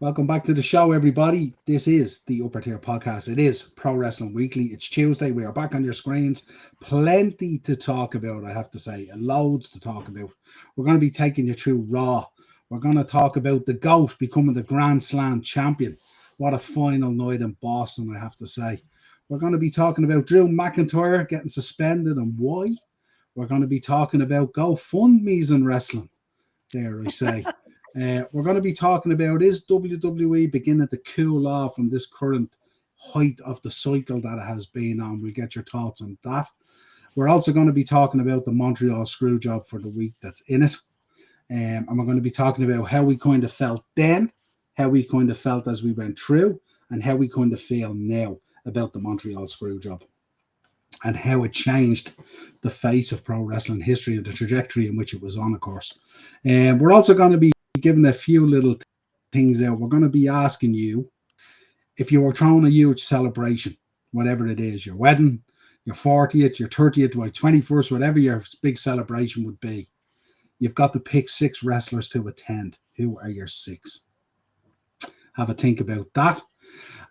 Welcome back to the show, everybody. This is the Upper Tier Podcast. It is Pro Wrestling Weekly. It's Tuesday. We are back on your screens. Plenty to talk about, I have to say, and loads to talk about. We're going to be taking you through Raw. We're going to talk about the GOAT becoming the Grand Slam champion. What a final night in Boston, I have to say. We're going to be talking about Drew McIntyre getting suspended and why. We're going to be talking about GoFundMe's in wrestling, dare I say. We're going to be talking about, is WWE beginning to cool off from this current height of the cycle that it has been on? We'll get your thoughts on that. We're also going to be talking about the Montreal Screwjob for the week that's in it. And we're going to be talking about how we kind of felt then, how we kind of felt as we went through, and how we kind of feel now about the Montreal Screwjob and how it changed the face of pro wrestling history and the trajectory in which it was on, of course. And we're also going to be giving a few little things out. We're going to be asking you if you were throwing a huge celebration, whatever it is, your wedding, your 40th, your 30th, or 21st, whatever your big celebration would be, you've got to pick 6 wrestlers to attend. Who are your 6? Have a think about that.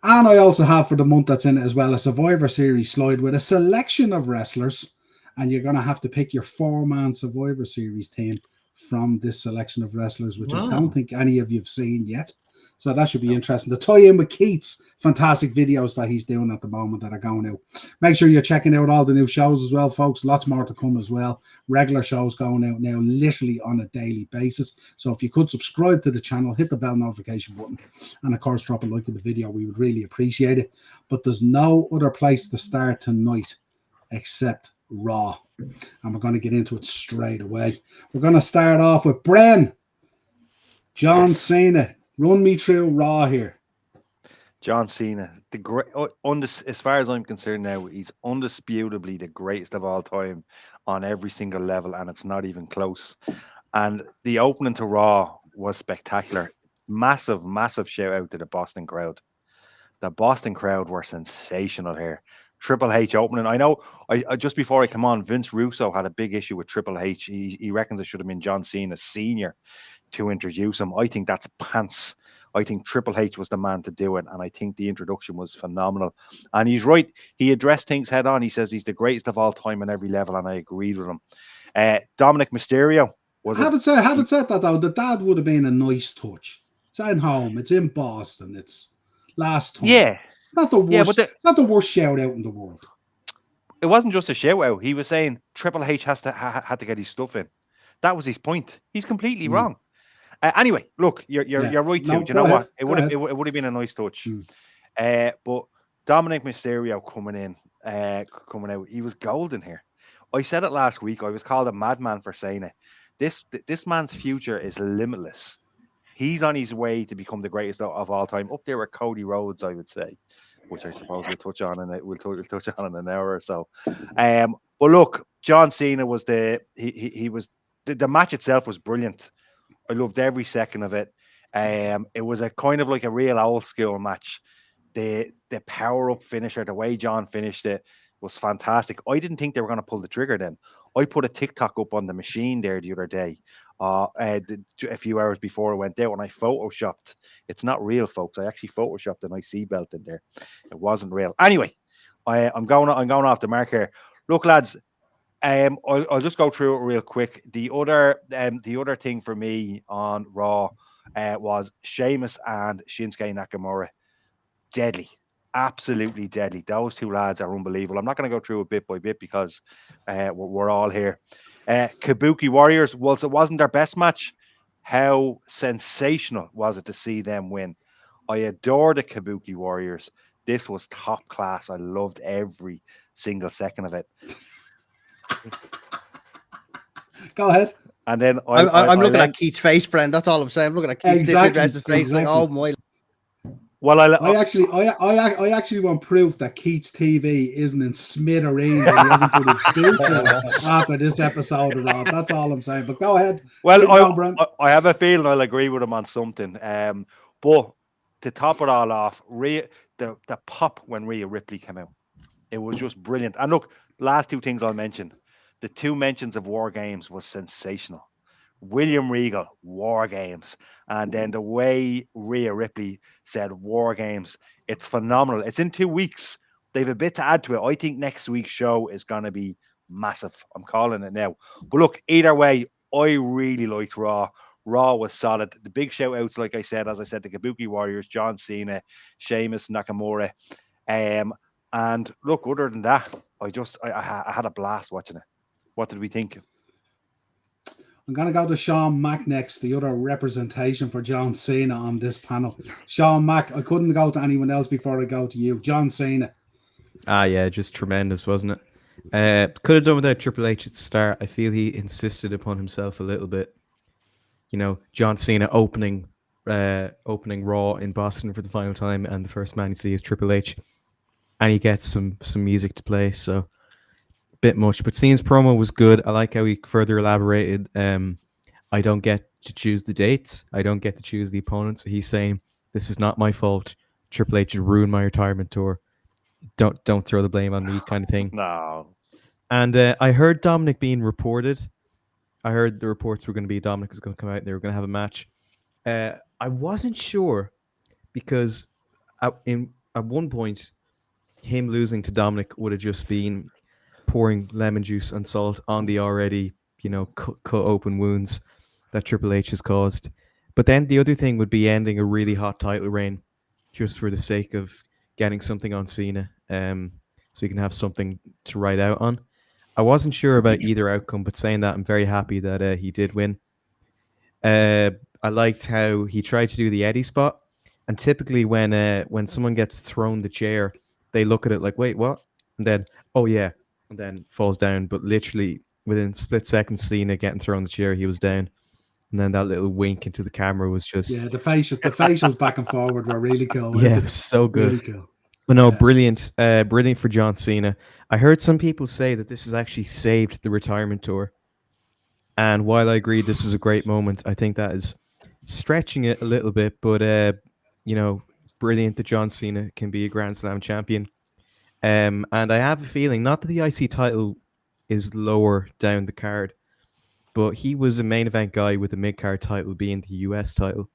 And I also have for the month that's in it as well a Survivor Series slide with a selection of wrestlers. And you're going to have to pick your 4-man Survivor Series team from this selection of wrestlers, which I don't think any of you have seen yet. So that should be interesting to tie in with Keith's fantastic videos that he's doing at the moment that are going out. Make sure you're checking out all the new shows as well, folks. Lots more to come as well. Regular shows going out now, literally on a daily basis. So if you could subscribe to the channel, hit the bell notification button, and of course, drop a like in the video. We would really appreciate it. But there's no other place to start tonight except Raw. And we're going to get into it straight away. We're going to start off with Bren. John Cena. Run me through Raw here. John Cena, the great, as far as I'm concerned now, he's undisputably the greatest of all time on every single level, and it's not even close. And the opening to Raw was spectacular. Massive, massive shout out to the Boston crowd. The Boston crowd were sensational here. Triple H opening. I know. I just before I come on, Vince Russo had a big issue with Triple H. He reckons it should have been John Cena Senior to introduce him. I think that's pants. I think Triple H was the man to do it, and I think the introduction was phenomenal. And he's right. He addressed things head on. He says he's the greatest of all time on every level, and I agreed with him. Dominic Mysterio was Having said that though, the dad would have been a nice touch. It's at home. It's in Boston. It's last time. yeah, Not the yeah, but worst. It's not the worst shout out in the world. it wasn't just a shout out. He was saying Triple H had to get his stuff in. That was his point. He's completely wrong. Anyway, look, you're right too. No, Do you go know ahead. what? It Go would have ahead. it would have been a nice touch. But Dominic Mysterio coming out, he was golden here. I said it last week. I was called a madman for saying it. This man's future is limitless. He's on his way to become the greatest of all time, up there with Cody Rhodes, I would say, which I suppose we'll touch on we'll touch on in an hour or so. But look, John Cena was he was the match itself was brilliant. I loved every second of it. It was a kind of like a real old school match. The power up finisher, the way John finished it was fantastic. I didn't think they were going to pull the trigger then. I put a TikTok up on the machine there the other day, a few hours before I went out, and I photoshopped. It's not real, folks. I actually photoshopped an IC belt in there. It wasn't real. Anyway, I'm going off the mark here. Look, lads, I'll just go through it real quick. The other thing for me on Raw was Sheamus and Shinsuke Nakamura. Deadly, absolutely deadly. Those two lads are unbelievable. I'm not going to go through it bit by bit because we're all here. Kabuki Warriors. Whilst it wasn't their best match, how sensational was it to see them win? I adore the Kabuki Warriors. This was top class. I loved every single second of it. Go ahead. And then I'm looking at Keith's face, Brent. That's all I'm saying. I'm looking at Keith's face. Exactly. Like, oh my. Well, I actually want proof that Keith's TV isn't in smithereens and he hasn't put his boot through it after this episode of Raw. That's all I'm saying. But go ahead. Well, I have a feeling I'll agree with him on something. But to top it all off, the pop when Rhea Ripley came out, it was just brilliant. And look, last two things I'll mention. The two mentions of War Games was sensational. William Regal, War Games. And then the way Rhea Ripley said War Games, it's phenomenal. It's in 2 weeks. They've a bit to add to it. I think next week's show is going to be massive. I'm calling it now. But look, either way, I really liked Raw. Raw was solid. The big shout outs, like I said, as I said, the Kabuki Warriors, John Cena, Sheamus, Nakamura. And look, other than that, I had a blast watching it. What did we think? I'm going to go to Sean Mack next, the other representation for John Cena on this panel. Sean Mack, I couldn't go to anyone else before I go to you. John Cena. Yeah, just tremendous, wasn't it? Could have done without Triple H at the start. I feel he insisted upon himself a little bit. You know, John Cena opening Raw in Boston for the final time, and the first man you see is Triple H, and he gets some music to play, so a bit much. But Cena's promo was good. I like how he further elaborated. I don't get to choose the dates. I don't get to choose the opponents. So he's saying this is not my fault. Triple H ruined my retirement tour. Don't throw the blame on me, kind of thing. No. And I heard Dominic being reported. I heard the reports were going to be Dominic is going to come out and they were going to have a match. I wasn't sure because at one point, him losing to Dominic would have just been pouring lemon juice and salt on the already, cut open wounds that Triple H has caused. But then the other thing would be ending a really hot title reign just for the sake of getting something on Cena, so we can have something to write out on. I wasn't sure about either outcome, but saying that, I'm very happy that he did win. I liked how he tried to do the Eddie spot, and typically when someone gets thrown the chair, they look at it like, wait, what? And then, oh yeah, and then falls down. But literally within split seconds, Cena getting thrown the chair, he was down. And then that little wink into the camera was just... Yeah, the facials back and forward were really cool. Yeah, it was so good. Really cool. But no, brilliant. Brilliant for John Cena. I heard some people say that this has actually saved the retirement tour. And while I agree this was a great moment, I think that is stretching it a little bit. But, brilliant that John Cena can be a Grand Slam champion. And I have a feeling, not that the IC title is lower down the card, but he was a main event guy with the mid-card title being the US title.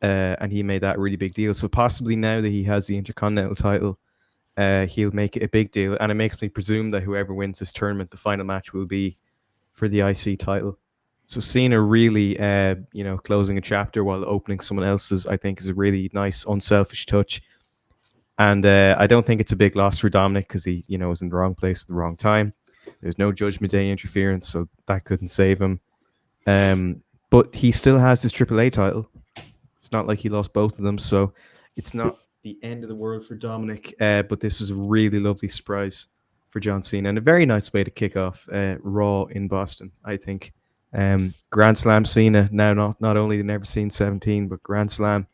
And he made that a really big deal. So possibly now that he has the Intercontinental title, he'll make it a big deal. And it makes me presume that whoever wins this tournament, the final match will be for the IC title. So Cena really, closing a chapter while opening someone else's, I think is a really nice, unselfish touch. And I don't think it's a big loss for Dominic because he, was in the wrong place at the wrong time. There's no Judgment Day interference, so that couldn't save him. But he still has his AAA title. It's not like he lost both of them, so it's not the end of the world for Dominic. But this was a really lovely surprise for John Cena and a very nice way to kick off Raw in Boston, I think. Grand Slam Cena, now not only the Never Seen 17, but Grand Slam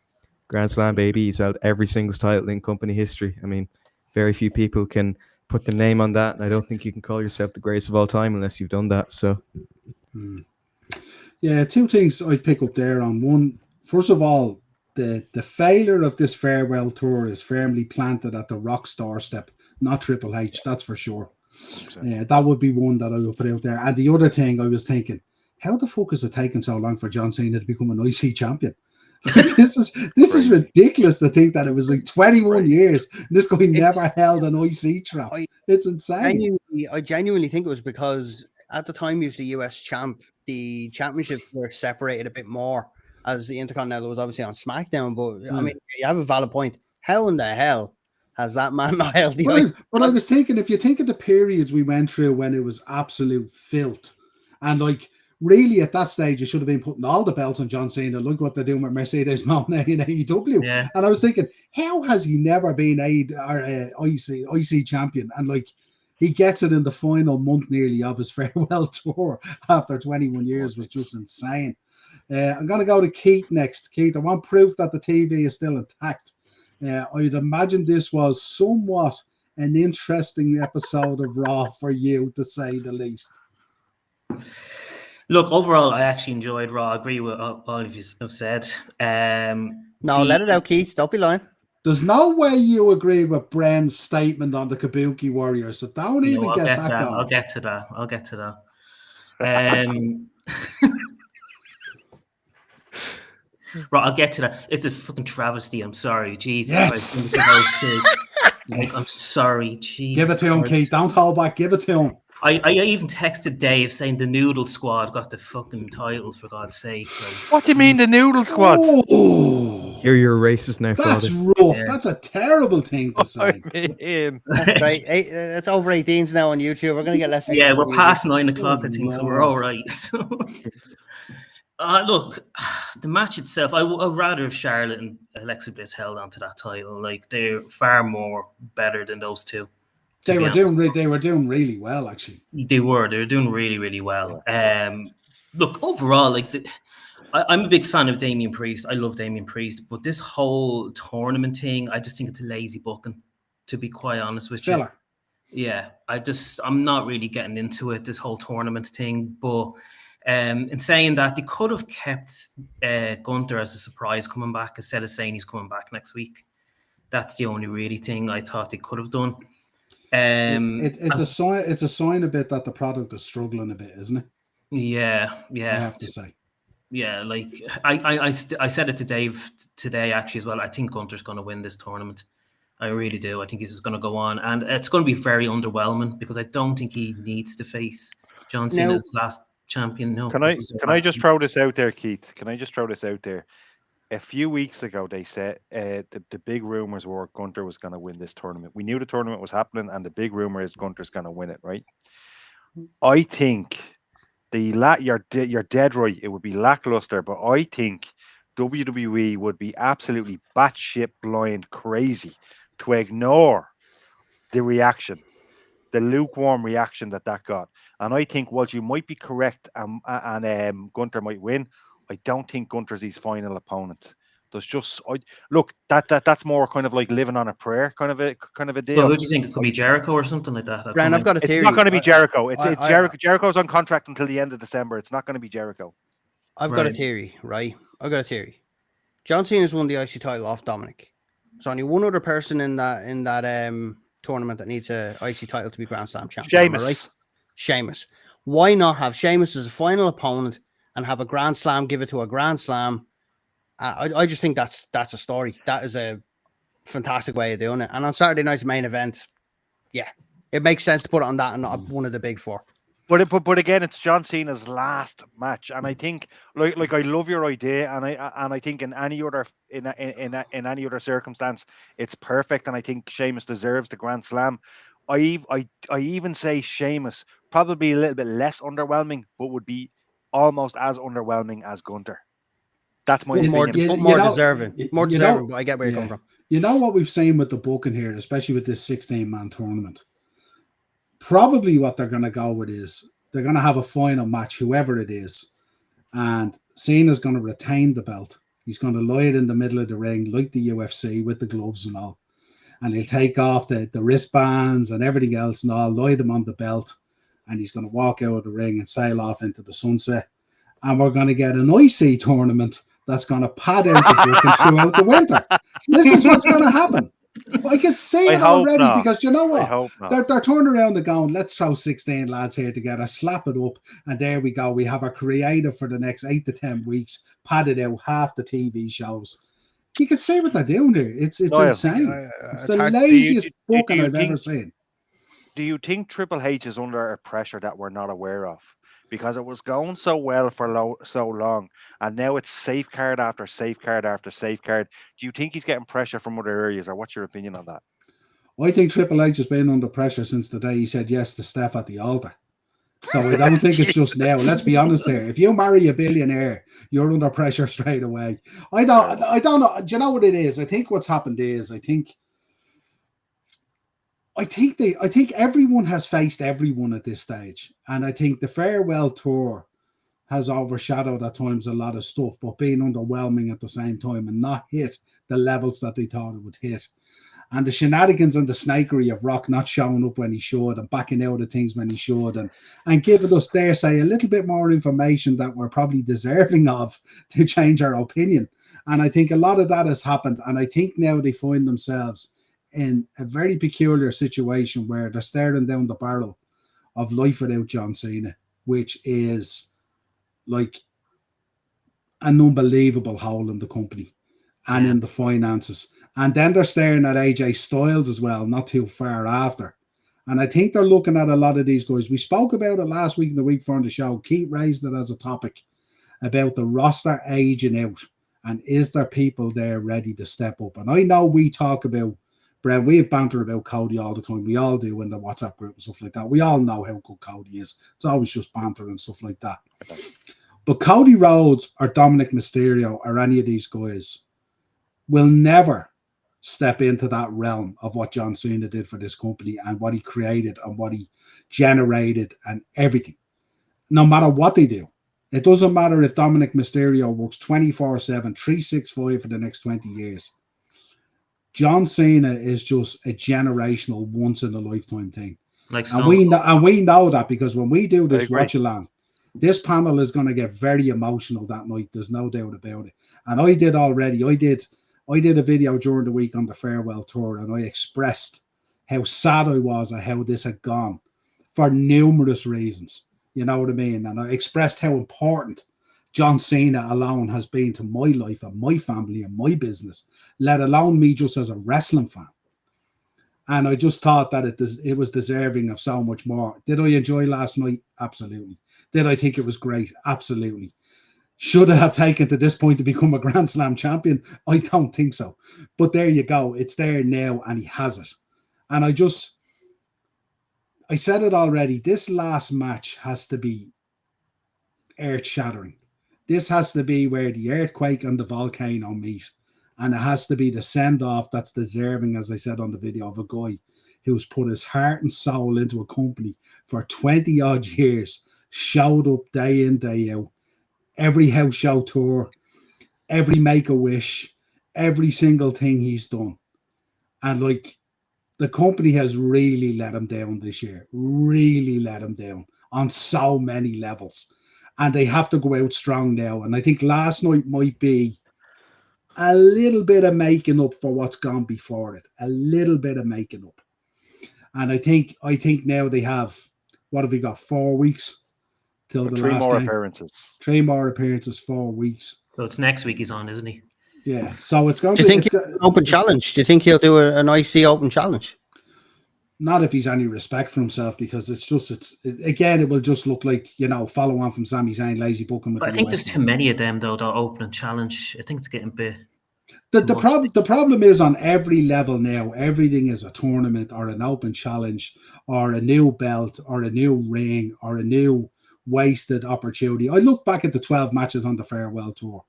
baby. He's held every single title in company history. I mean, very few people can put their name on that, and I don't think you can call yourself the greatest of all time unless you've done that. So, yeah, two things I'd pick up there on. One, first of all, the failure of this farewell tour is firmly planted at the Rock's doorstep, not Triple H, that's for sure. That would be one that I would put out there. And the other thing I was thinking, how the fuck is it taking so long for John Cena to become an IC champion? This is ridiculous to think that it was like 21 years and this guy never held an IC trap. It's insane. I genuinely think it was because at the time he was the US champ, the championships were separated a bit more as the Intercontinental was obviously on SmackDown. But I mean, you have a valid point. How in the hell has that man not held the But I was thinking, if you think of the periods we went through when it was absolute filth, and like really at that stage you should have been putting all the belts on John Cena. Look what they're doing with Mercedes Moné in AEW. Yeah. And I was thinking, how has he never been IC champion? And like he gets it in the final month nearly of his farewell tour after 21 years was just insane. I'm going to go to Keith next. Keith, I want proof that the TV is still intact. I'd imagine this was somewhat an interesting episode of Raw for you, to say the least. Look, overall, I actually enjoyed Raw. I agree with all of you have said. Let it out, Keith. Don't be lying. There's no way you agree with Bren's statement on the Kabuki Warriors, so don't even get that going. I'll get to that. Right, I'll get to that. It's a fucking travesty. I'm sorry. Jesus Yes. Christ. Like, I'm Yes. sorry. Jesus Give it to him, Christ. Keith. Don't hold back. Give it to him. I even texted Dave saying the Noodle Squad got the fucking titles, for God's sake. Like, What do you mean the Noodle Squad? Oh, You're a racist now, that's Frother. rough. Yeah. That's a terrible thing to say. I mean, That's great. It's over 18s now on YouTube. We're going to get less views. yeah, on we're TV. past 9 o'clock, I Good think, so we're Lord. all right. So, look, the match itself, I would rather have Charlotte and Alexa Bliss held on to that title. Like, they're far more better than those two. They were doing really well, actually. They were doing really, really well. Look, overall, like I'm a big fan of Damian Priest. I love Damian Priest, but this whole tournament thing, I just think it's a lazy booking, to be quite honest with It's you. filler. Yeah, I'm not really getting into it, this whole tournament thing. But in saying that, they could have kept Gunther as a surprise coming back instead of saying he's coming back next week. That's the only really thing I thought they could have done. It's a sign a bit that the product is struggling a bit, isn't it? Yeah. I have to say. Yeah, like I said it to Dave today actually as well. I think Gunther's going to win this tournament. I really do. I think he's just going to go on, and it's going to be very underwhelming because I don't think he needs to face John Cena's last champion. No, can I just throw this out there, Keith? Can I just throw this out there? A few weeks ago, they said the big rumors were Gunther was going to win this tournament. We knew the tournament was happening, and the big rumor is Gunther's going to win it, right? I think you're dead right. It would be lackluster, but I think WWE would be absolutely batshit blind crazy to ignore the reaction, the lukewarm reaction that got. And I think, whilst you might be correct, and Gunther might win, I don't think Gunther's his final opponent. There's just that's more kind of like living on a prayer kind of a deal. So who do you think it could be? Jericho or something like that? Brian, I've got a theory. It's not going to be Jericho. It's Jericho. Jericho's on contract until the end of December. It's not going to be Jericho. I've got a theory, right? I've got a theory. John Cena's won the IC title off Dominic. There's only one other person in that tournament that needs a IC title to be Grand Slam champion. Sheamus. Right? Sheamus. Why not have Sheamus as a final opponent and have a Grand Slam, give it to a Grand Slam? I just think that's a story. That is a fantastic way of doing it. And on Saturday night's main event, yeah, it makes sense to put it on that and not one of the big four. But again, it's John Cena's last match, and I think like I love your idea, and I think in any other circumstance, it's perfect, and I think Sheamus deserves the Grand Slam. I even say Sheamus probably a little bit less underwhelming, but would be almost as underwhelming as Gunther. That's my opinion. More deserving. More deserving, but I get where you're coming from. You know what we've seen with the booking here, especially with this 16-man tournament? Probably what they're going to go with is they're going to have a final match, whoever it is, and Cena's going to retain the belt. He's going to lie it in the middle of the ring like the UFC with the gloves and all. And he'll take off the wristbands and everything else and all, lie them on the belt, and he's going to walk out of the ring and sail off into the sunset. And we're going to get an IC tournament that's going to pad out the booking throughout the winter. This is what's going to happen. I can see it already because you know what? They're turning around and going, let's throw 16 lads here together, slap it up, and there we go. We have our creative for the next 8 to 10 weeks, padded out half the TV shows. You can see what they're doing here. It's insane. It's the laziest booking I've ever seen. Do you think Triple H is under a pressure that we're not aware of? Because it was going so well for so long, and now it's safeguard after safeguard after safeguard. Do you think he's getting pressure from other areas, or what's your opinion on that? I think Triple H has been under pressure since the day he said yes to Steph at the altar. So I don't think it's just now. Let's be honest here. If you marry a billionaire, you're under pressure straight away. I don't know. Do you know what it is? I think what's happened is I think everyone has faced everyone at this stage. And I think the farewell tour has overshadowed at times a lot of stuff, but being underwhelming at the same time and not hit the levels that they thought it would hit. And the shenanigans and the snakery of Rock not showing up when he should and backing out of things when he should and giving us, dare say, a little bit more information that we're probably deserving of to change our opinion. And I think a lot of that has happened. And I think now they find themselves in a very peculiar situation where they're staring down the barrel of life without John Cena, which is like an unbelievable hole in the company and in the finances. And then they're staring at AJ Styles as well, not too far after. And I think they're looking at a lot of these guys. We spoke about it last week and the week before on the show. Keith raised it as a topic about the roster aging out. And is there people there ready to step up? And I know we talk about, Brent, we have banter about Cody all the time. We all do in the WhatsApp group and stuff like that. We all know how good Cody is. It's always just banter and stuff like that. But Cody Rhodes or Dominic Mysterio or any of these guys will never step into that realm of what John Cena did for this company and what he created and what he generated and everything. No matter what they do. It doesn't matter if Dominic Mysterio works 24/7, 365 for the next 20 years. John Cena is just a generational, once-in-a-lifetime thing. And we know that because when we do this watch-along, this panel is going to get very emotional that night. There's no doubt about it. And I did already. I did a video during the week on the farewell tour, and I expressed how sad I was at how this had gone for numerous reasons. You know what I mean? And I expressed how important John Cena alone has been to my life and my family and my business, let alone me just as a wrestling fan. And I just thought that it was deserving of so much more. Did I enjoy last night? Absolutely. Did I think it was great? Absolutely. Should I have taken to this point to become a Grand Slam champion? I don't think so. But there you go. It's there now and he has it. And I said it already. This last match has to be earth-shattering. This has to be where the earthquake and the volcano meet. And it has to be the send-off that's deserving, as I said on the video, of a guy who's put his heart and soul into a company for 20-odd years, showed up day in, day out, every house show tour, every Make-A-Wish, every single thing he's done. And like, the company has really let him down this year, really let him down on so many levels. And they have to go out strong now. And I think last night might be a little bit of making up for what's gone before it. A little bit of making up. And I think now they have, what have we got, 4 weeks till the last game? 3 more appearances, 4 weeks. So it's next week he's on, isn't he? Yeah. So it's going to be... Do you think an open challenge? Do you think he'll do an IC open challenge? Not if he's any respect for himself, because it will just look like, follow on from Sami Zayn, lazy booking. But I think there's too many of them, though, that open and challenge. I think it's getting a bit... The problem is on every level now, everything is a tournament or an open challenge or a new belt or a new ring or a new wasted opportunity. I look back at the 12 matches on the farewell tour.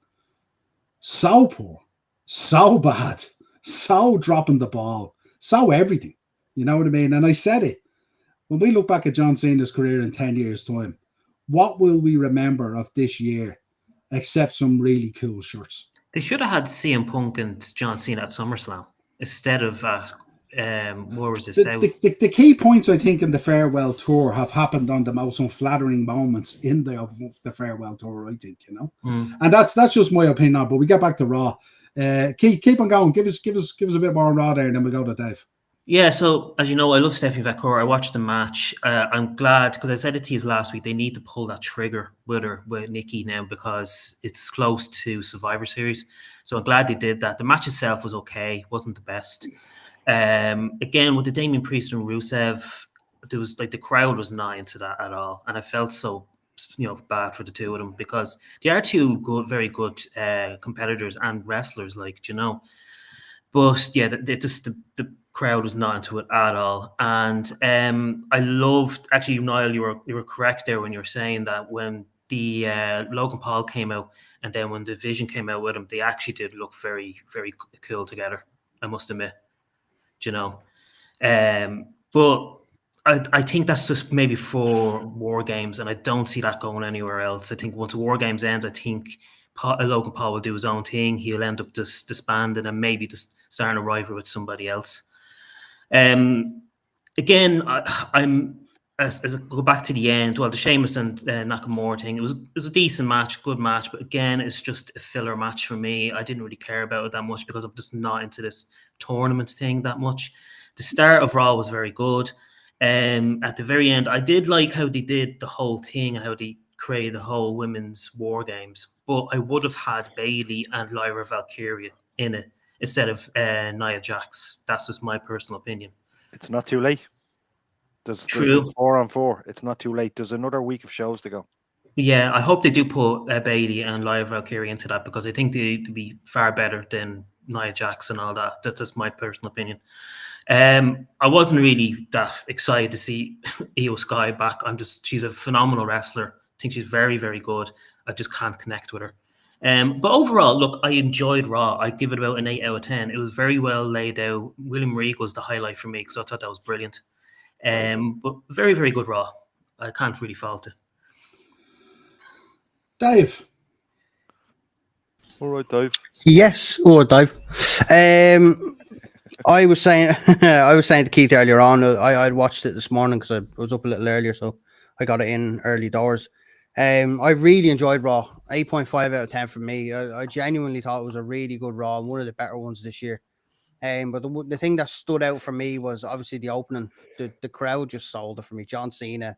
So poor, so bad, so dropping the ball, so everything. You know what I mean? And I said it. When we look back at John Cena's career in 10 years' time, what will we remember of this year except some really cool shirts? They should have had CM Punk and John Cena at SummerSlam instead of where was this? The key points, I think, in the farewell tour have happened on the most unflattering moments in the farewell tour, I think, And that's just my opinion. But we get back to Raw. Keep on going. Give us a bit more Raw there, and then we go to Dave. Yeah, so as you know, I love Stephanie Vaccaro. I watched the match. I'm glad, because I said it to you last week, they need to pull that trigger with Nikki now, because it's close to Survivor Series. So I'm glad they did that. The match itself was okay, wasn't the best. Again, with the Damian Priest and Rusev, there was the crowd was not into that at all, and I felt so bad for the two of them, because they are two very good competitors and wrestlers, But yeah, the crowd was not into it at all, and I loved, actually, Niall, you were correct there when you were saying that when the Logan Paul came out, and then when the Vision came out with him, they actually did look very, very cool together, I must admit, but I think that's just maybe for War Games, and I don't see that going anywhere else. I think once War Games ends, I think Logan Paul will do his own thing. He'll end up just disbanding and maybe just starting a rivalry with somebody else. Again, as I go back to the end, well, the Sheamus and Nakamura thing, it was a decent match, good match, but again, it's just a filler match for me. I didn't really care about it that much because I'm just not into this tournament thing that much. The start of Raw was very good. At the very end, I did like how they did the whole thing and how they created the whole women's War Games. but I would have had Bailey and Lyra Valkyria in it instead of Nia Jax. That's just my personal opinion. It's not too late. True. It's 4-on-4. It's not too late. There's another week of shows to go. Yeah, I hope they do put Bailey and Lyra Valkyria into that, because I think they'd be far better than Nia Jax and all that. That's just my personal opinion. I wasn't really that excited to see Io Sky back. She's a phenomenal wrestler. I think she's very, very good. I just can't connect with her. But overall, look, I enjoyed Raw. I'd give it about an 8 out of 10. It was very well laid out. William Regal was the highlight for me because I thought that was brilliant. But very, very good Raw. I can't really fault it. Dave. All right, Dave. Yes, Dave. I was saying to Keith earlier on, I'd watched it this morning because I was up a little earlier, so I got it in early doors. I really enjoyed Raw. 8.5 out of 10 for me. I genuinely thought it was a really good Raw, and one of the better ones this year. But the thing that stood out for me was obviously the opening. The crowd just sold it for me. John Cena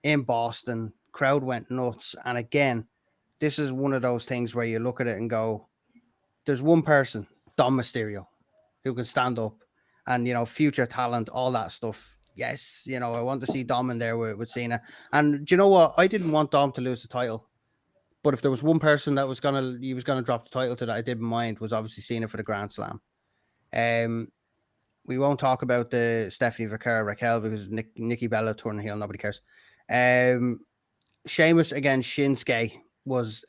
in Boston, crowd went nuts. And again, this is one of those things where you look at it and go, there's one person, Dom Mysterio, who can stand up and, future talent, all that stuff. Yes, I want to see Dom in there with Cena. And do you know what? I didn't want Dom to lose the title. But if there was one person that was gonna drop the title to that I didn't mind, was obviously Cena for the Grand Slam. We won't talk about the Stephanie Vergara Raquel because Nikki Bella turning heel, nobody cares. Sheamus against Shinsuke was,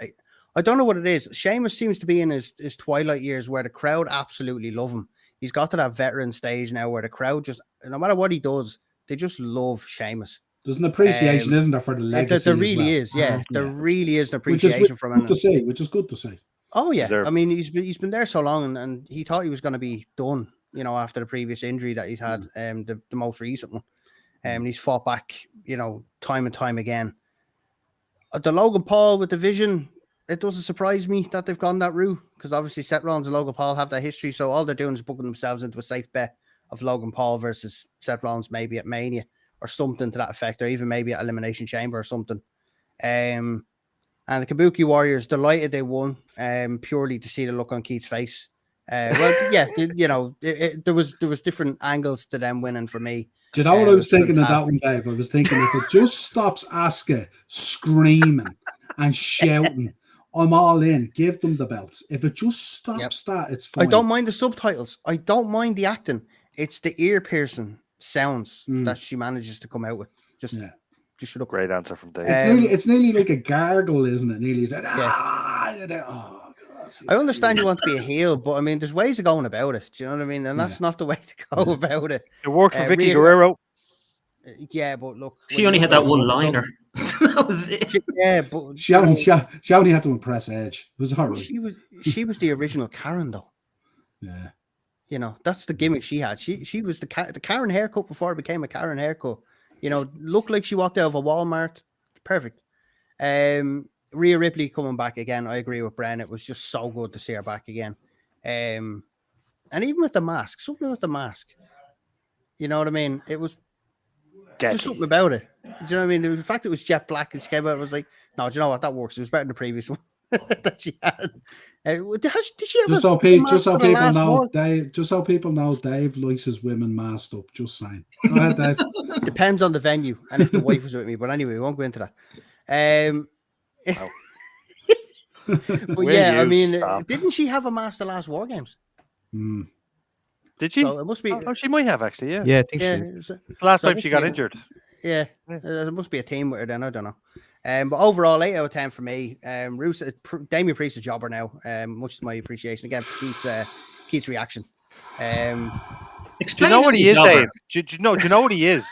I don't know what it is. Sheamus seems to be in his twilight years where the crowd absolutely love him. He's got to that veteran stage now where the crowd just, no matter what he does, they just love Sheamus. There's an appreciation, isn't there, for the legacy? There really is, yeah. There really is an appreciation from him. Which is good to see. Oh yeah, I mean he's been there so long, and he thought he was going to be done, after the previous injury that he's had, the most recent one, and he's fought back, time and time again. The Logan Paul with the Vision, it doesn't surprise me that they've gone that route because obviously Seth Rollins and Logan Paul have that history, so all they're doing is booking themselves into a safe bet of Logan Paul versus Seth Rollins maybe at Mania or something to that effect, or even maybe at Elimination Chamber or something. And the Kabuki Warriors, delighted they won, purely to see the look on Keith's face. Well, yeah, there was different angles to them winning for me. Do you know what I was thinking of that one, Dave? I was thinking if it just stops Asuka screaming and shouting, I'm all in. Give them the belts. If it just stops that, it's fine. I don't mind the subtitles. I don't mind the acting. It's the ear-piercing sounds that she manages to come out with. Just shut up. Great answer from Dave. It's nearly like a gargle, isn't it? Nearly. Like, oh, God. I understand you want to be a heel, but I mean, there's ways of going about it. Do you know what I mean? And that's not the way to go about it. It worked for Vicky Guerrero. Yeah, but look, she only had that one liner. That was it. Yeah, but she only had to impress Edge. It was horrible. She was the original Karen, though. Yeah. That's the gimmick she had. She was the Karen haircut before it became a Karen haircut. Looked like she walked out of a Walmart. Perfect. Rhea Ripley coming back again. I agree with Bren. It was just so good to see her back again. And even with the mask, something with the mask. You know what I mean? It was just something about it. Do you know what I mean? The fact it was jet black and she came out, I was like, no, do you know what? That works. It was better than the previous one that she had. Did she ever? Just so people know, Dave likes his women masked up. Just saying. Go ahead, Dave. Depends on the venue and if the wife was with me. But anyway, we won't go into that. But yeah, I mean, didn't she have a mask the last War Games? Did she? So it must be. Oh, she might have actually. Yeah. Yeah, I think she. The last time she got injured. Yeah, there must be a team with her then. I don't know. But overall, 8 out of 10 for me. Damien Priest a jobber now. Much to my appreciation again for Keith's reaction. Do you know what he is, Dave? Do you know what he is?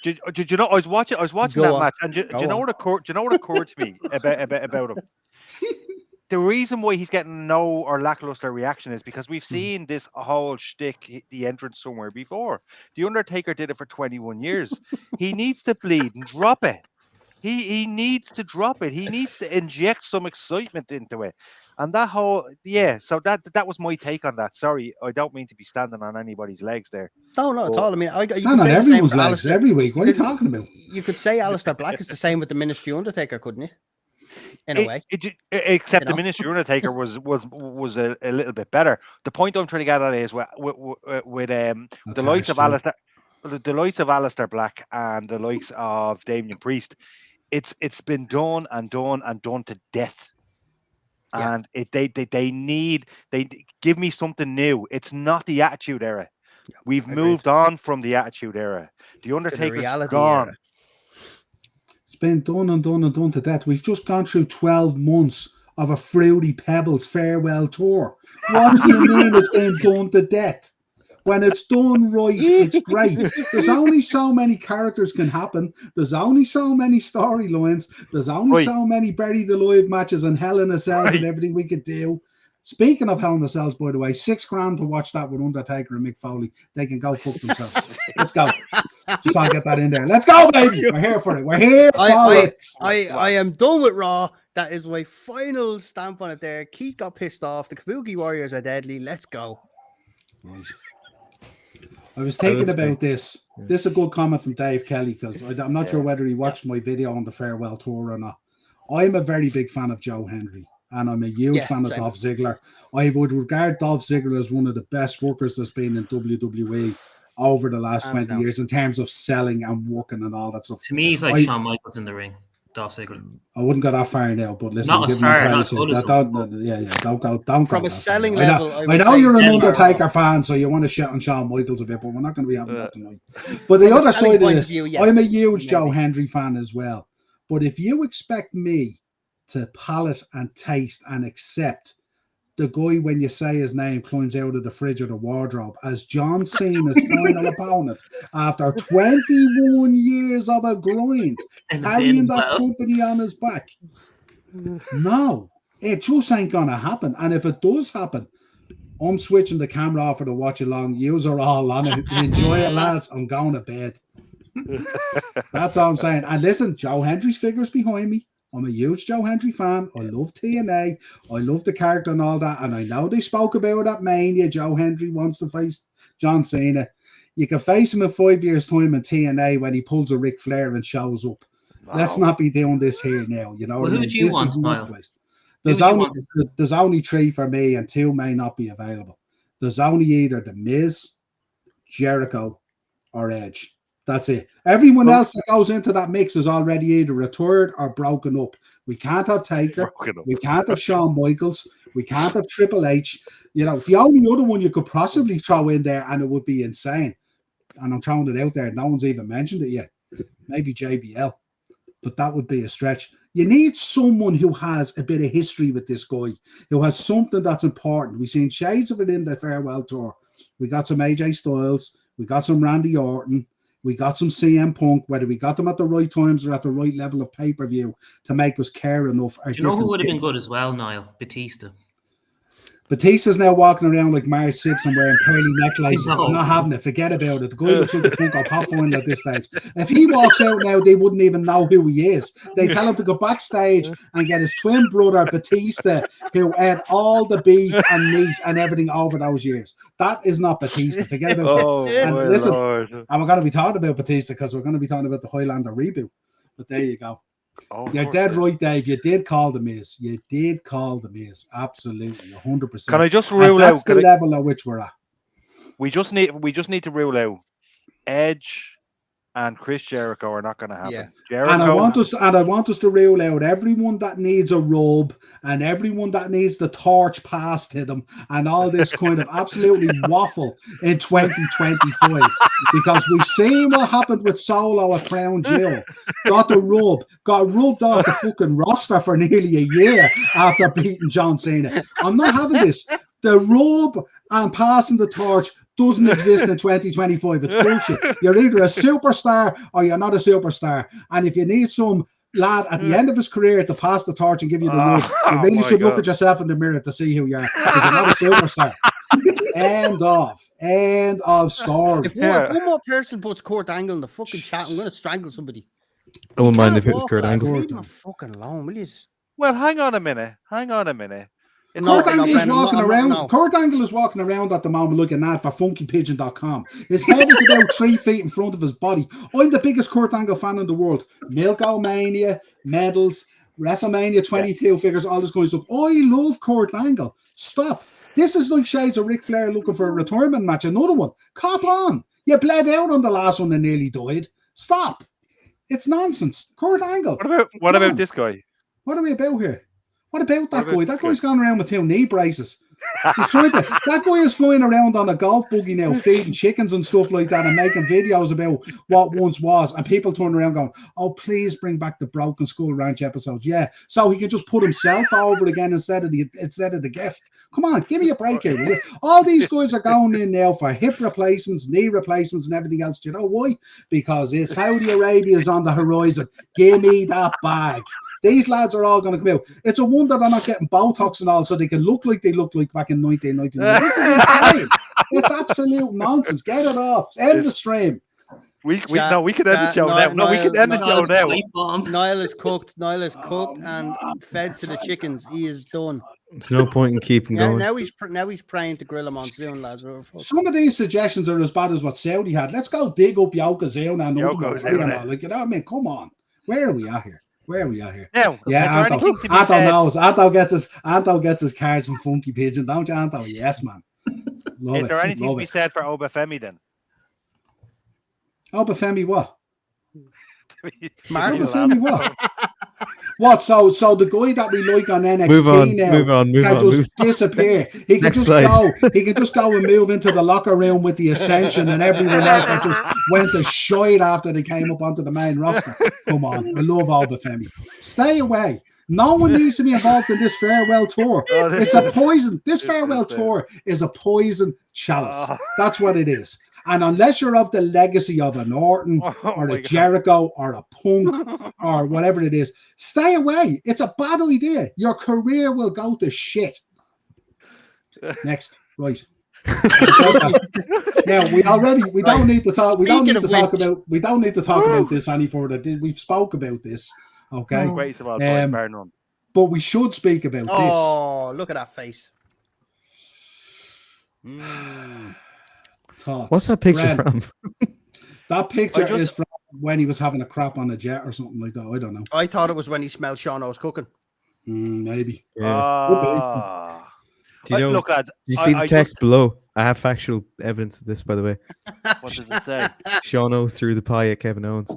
Do you know? I was watching that match, and do you know what occurred to me about him? The reason why he's getting no or lackluster reaction is because we've seen this whole shtick, the entrance somewhere before. The Undertaker did it for 21 years. He needs to bleed and drop it. He needs to drop it. He needs to inject some excitement into it. And that whole, so that was my take on that. Sorry, I don't mean to be standing on anybody's legs there. No, not at all. I mean, stand on everyone's legs every week. What are you talking about? You could say Aleister Black is the same with the Ministry Undertaker, couldn't you? in a way. Except You know? the Ministry Undertaker was a little bit better. The point I'm trying to get at is with the likes of Alistair, Black and the likes of Damien Priest, it's been done and done and done to death. Yeah. And they give me something new. It's not the Attitude Era. Yeah, We've agreed. moved on from the Attitude Era. The Undertaker's reality gone. era. It's been done and done and done to death. We've just gone through 12 months of a Fruity Pebbles farewell tour. What do you mean it's been done to death? When it's done right, it's great. There's only so many characters can happen. There's only so many storylines. There's only Right. so many Buried Alive matches and Hell in a Cells and Right. everything we could do. Speaking of Hell in a Cells, by the way, $6,000 to watch that with Undertaker and Mick Foley. They can go fuck themselves. Let's go. Just I'll get that in there. Let's go, baby. We're here for it. We're here for it. I am done with Raw. That is my final stamp on it there. Keith got pissed off. The Kabuki Warriors are deadly. Let's go. Right. I was thinking about this. This is a good comment from Dave Kelly because I'm not sure whether he watched my video on the farewell tour or not. I'm a very big fan of Joe Hendry and I'm a huge fan of Dolph Ziggler. I would regard Dolph Ziggler as one of the best workers that's been in WWE over the last 20 years in terms of selling and working and all that stuff. To me, he's like Shawn Michaels in the ring. Dolph Ziggler. I wouldn't go that far now, but listen, not give as far, him not don't from go a selling far. level. I know you're an Undertaker fan, so you want to shit on Shawn Michaels a bit, but we're not going to be having that tonight. But the other side of this, I'm a huge Joe Hendry fan as well. But if you expect me to palate and taste and accept the guy, when you say his name, climbs out of the fridge or the wardrobe as John Cena's final opponent after 21 years of a grind, carrying that company on his back. No, it just ain't going to happen. And if it does happen, I'm switching the camera off for the watch along. Yous are all on it. Enjoy it, lads. I'm going to bed. That's all I'm saying. And listen, Joe Hendry's figures behind me. I'm a huge Joe Hendry fan. I love TNA. I love the character and all that. And I know they spoke about at Mania. Joe Hendry wants to face John Cena. You can face him in 5 years' time in TNA when he pulls a Ric Flair and shows up. Wow. Let's not be doing this here now. You know what I mean? This is not place. There's only 3 for me, and 2 may not be available. There's only either The Miz, Jericho, or Edge. That's it. Everyone else that goes into that mix is already either retired or broken up. We can't have Taker. We can't have Shawn Michaels. We can't have Triple H. You know, the only other one you could possibly throw in there, and it would be insane, and I'm throwing it out there, no one's even mentioned it yet, maybe JBL. But that would be a stretch. You need someone who has a bit of history with this guy, who has something that's important. We've seen shades of it in the farewell tour. We got some AJ Styles. We got some Randy Orton. We got some CM Punk, whether we got them at the right times or at the right level of pay-per-view to make us care enough. Do you know who would have been good as well, Niall? Batista. Batista's now walking around like Marge Simpson wearing pearly necklaces. I'm not having it. Forget about it. The guy looks like the Funko Pop final at this stage. If he walks out now, they wouldn't even know who he is. They tell him to go backstage and get his twin brother, Batista, who ate all the beef and meat and everything over those years. That is not Batista. Forget about it. And listen, Lord. And we're going to be talking about Batista because we're going to be talking about the Highlander reboot. But there you go. Oh, you're dead right, Dave. You did call the Miz. You did call the Miz. Absolutely, 100%. Can I just rule out? That's the level at which we're at. We just need to rule out Edge and Chris Jericho are not going to happen. Yeah. Jericho, and I want us to rule out everyone that needs a robe and everyone that needs the torch passed to them and all this kind of absolutely waffle in 2025 because we've seen what happened with Solo at Crown Jewel. Got rubbed off the fucking roster for nearly a year after beating John Cena. I'm not having this. The robe and passing the torch doesn't exist in 2025. It's bullshit. You're either a superstar or you're not a superstar. And if you need some lad at the end of his career to pass the torch and give you the rub, you really should look at yourself in the mirror to see who you are because you're not a superstar. End of story. If one more person puts Kurt Angle in the fucking chat, I'm going to strangle somebody. I wouldn't mind if it was Kurt Angle. Leave me fucking alone, will you? Well, hang on a minute. Kurt Angle is walking around. Kurt Angle is walking around at the moment looking at for funkypigeon.com. His head is about 3 feet in front of his body. I'm the biggest Kurt Angle fan in the world. Milk-O-Mania, medals, WrestleMania 22 figures, all this kind of stuff. I love Kurt Angle. Stop. This is like shades of Ric Flair looking for a retirement match. Another one. Cop on. You bled out on the last one and nearly died. Stop. It's nonsense. Kurt Angle. What about this guy? What are we about here? What about that guy? That guy? Guy's gone around with 2 knee braces. He's trying to. That guy is flying around on a golf buggy now, feeding chickens and stuff like that, and making videos about what once was. And people turn around going, "Oh, please bring back the Broken Skull Ranch episodes." Yeah, so he can just put himself over again instead of the guest. Come on, give me a break here, will you? All these guys are going in now for hip replacements, knee replacements, and everything else. Do you know why? Because Saudi Arabia is on the horizon. Give me that bag. These lads are all going to come out. It's a wonder they're not getting Botox and all so they can look like they looked like back in 1999. This is insane. It's absolute nonsense. Get it off. End the stream. We can end the show now. No, we can end the show now. Niall is cooked. And fed to the chickens. He is done. There's no point in keeping going. Now he's praying to grill him on soon, lads. Some of these suggestions are as bad as what Saudi had. Let's go dig up Yokozuna and Yokozuna. Like, you know what I mean? Come on. Where are we at here? Now, yeah, Anto gets his cards from Funky Pigeon, don't you, Anto? Yes, man. Is there anything to be said for Obafemi then? Obafemi what? Obafemi what? What? So the guy that we like on NXT can just disappear. He can just go. He can just go and move into the locker room with the Ascension and everyone else that just went to shite after they came up onto the main roster. Come on, I love Obafemi. Stay away. No one needs to be involved in this farewell tour. It's a poison. This farewell tour is a poison chalice. That's what it is. And unless you're of the legacy of an Orton or a Jericho or a Punk or whatever it is, stay away. It's a bad idea. Your career will go to shit. Next, right. Now we don't need to talk. We don't need to talk about this any further. We've spoke about this. Okay. But we should speak about this. Oh, look at that face. Thoughts. What's that picture from? That picture is from when he was having a crap on a jet or something like that. I don't know. I thought it was when he smelled Sean O's cooking. Maybe. Yeah. Do you see the text below? I have factual evidence of this, by the way. What does it say? Sean O threw the pie at Kevin Owens.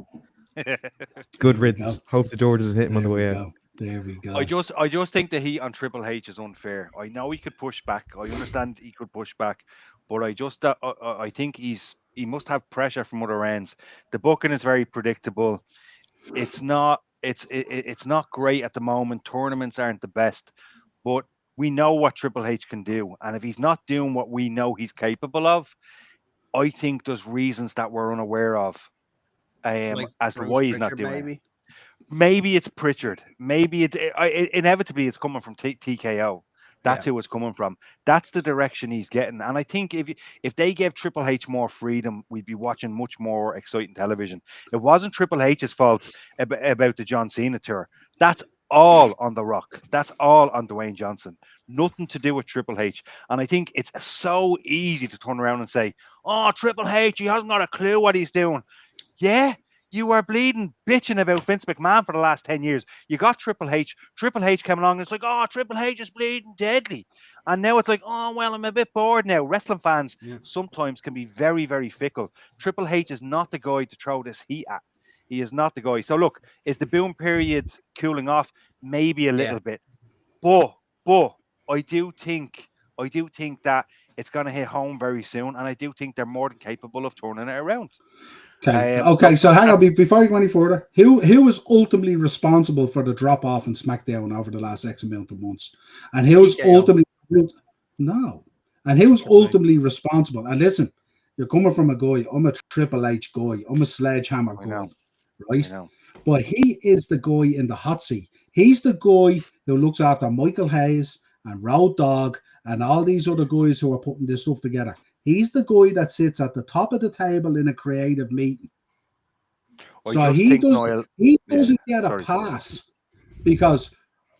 Good riddance. Hope the door doesn't hit him on the way out. There we go. I just think the heat on Triple H is unfair. I know he could push back. I understand he could push back, but I think he must have pressure from other ends. The booking is very predictable. It's not great at the moment. Tournaments aren't the best, but we know what Triple H can do, and if he's not doing what we know he's capable of, I think there's reasons that we're unaware of as to why he's not doing it. Maybe it's Pritchard. Maybe inevitably it's coming from TKO. That's who it's coming from. That's the direction he's getting. And I think if they gave Triple H more freedom, we'd be watching much more exciting television. It wasn't Triple H's fault about the John Cena tour. That's all on The Rock. That's all on Dwayne Johnson. Nothing to do with Triple H. And I think it's so easy to turn around and say, "Oh, Triple H, he hasn't got a clue what he's doing." Yeah. You were bleeding bitching about Vince McMahon for the last 10 years. You got Triple H. Triple H came along and it's like, "Oh, Triple H is bleeding deadly." And now it's like, "Oh, well, I'm a bit bored now." Wrestling fans sometimes can be very, very fickle. Triple H is not the guy to throw this heat at. He is not the guy. So look, is the boom period cooling off? Maybe a little bit. But I do think that it's going to hit home very soon. And I do think they're more than capable of turning it around. Okay. So hang on, before you go any further, who was ultimately responsible for the drop off in SmackDown over the last X amount of months, and who's ultimately ultimately responsible? And listen, you're coming from a guy. I'm a Triple H guy. I'm a sledgehammer guy, right? But he is the guy in the hot seat. He's the guy who looks after Michael Hayes and Road Dogg and all these other guys who are putting this stuff together. He's the guy that sits at the top of the table in a creative meeting. So he doesn't get a pass because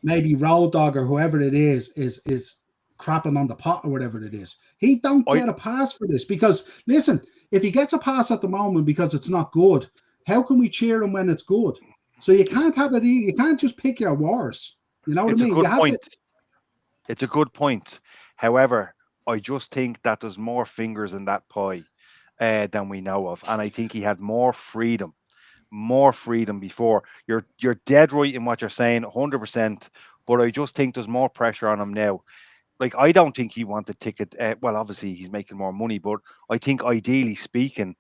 maybe Road Dogg or whoever it is crapping on the pot or whatever it is. He don't get a pass for this because, listen, if he gets a pass at the moment because it's not good, how can we cheer him when it's good? So you can't have it. You can't just pick your wars. You know what It's I a mean? good You have point. It's a good point. However, I just think that there's more fingers in that pie than we know of, and I think he had more freedom before. You're dead right in what you're saying, 100%. But I just think there's more pressure on him now. Like, I don't think he wanted ticket. Well, obviously he's making more money, but I think ideally speaking,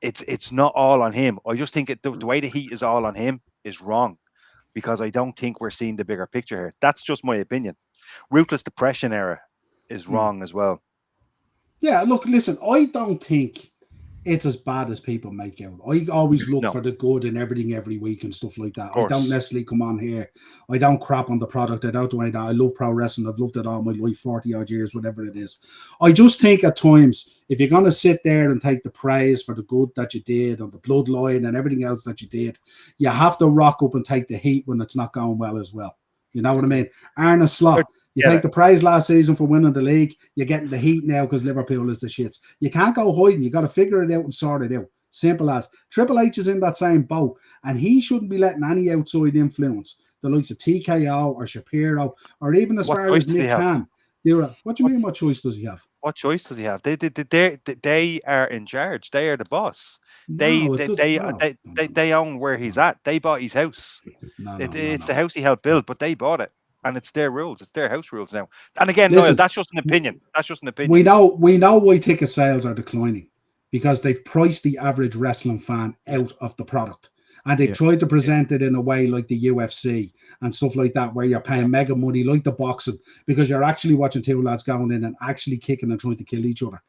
it's not all on him. I just think the way the heat is all on him is wrong, because I don't think we're seeing the bigger picture here. That's just my opinion. Ruthless Depression era is wrong as well. Yeah, look, listen, I don't think it's as bad as people make out. I always look No. for the good in everything every week and stuff like that. Of I don't course. necessarily come on here. I don't crap on the product. I don't do any of that. I love pro wrestling. I've loved it all my life, 40 odd years, whatever it is. I just think at times, if you're going to sit there and take the praise for the good that you did and the bloodline and everything else that you did, you have to rock up and take the heat when it's not going well as well. You know what I mean? Arne Slot. You take the prize last season for winning the league. You're getting the heat now because Liverpool is the shits. You can't go hiding. You got to figure it out and sort it out. Simple as. Triple H is in that same boat, and he shouldn't be letting any outside influence, the likes of TKO or Shapiro, or even as far as Nick Khan. What do you mean? What choice does he have? What choice does he have? They are in charge. They are the boss. They own where he's at. They bought his house. It's the house he helped build, but they bought it. And it's their rules. It's their house rules now. And again, Niall, that's just an opinion. That's just an opinion. We know why ticket sales are declining, because they've priced the average wrestling fan out of the product. And they've tried to present it in a way like the UFC and stuff like that, where you're paying mega money, like the boxing, because you're actually watching two lads going in and actually kicking and trying to kill each other.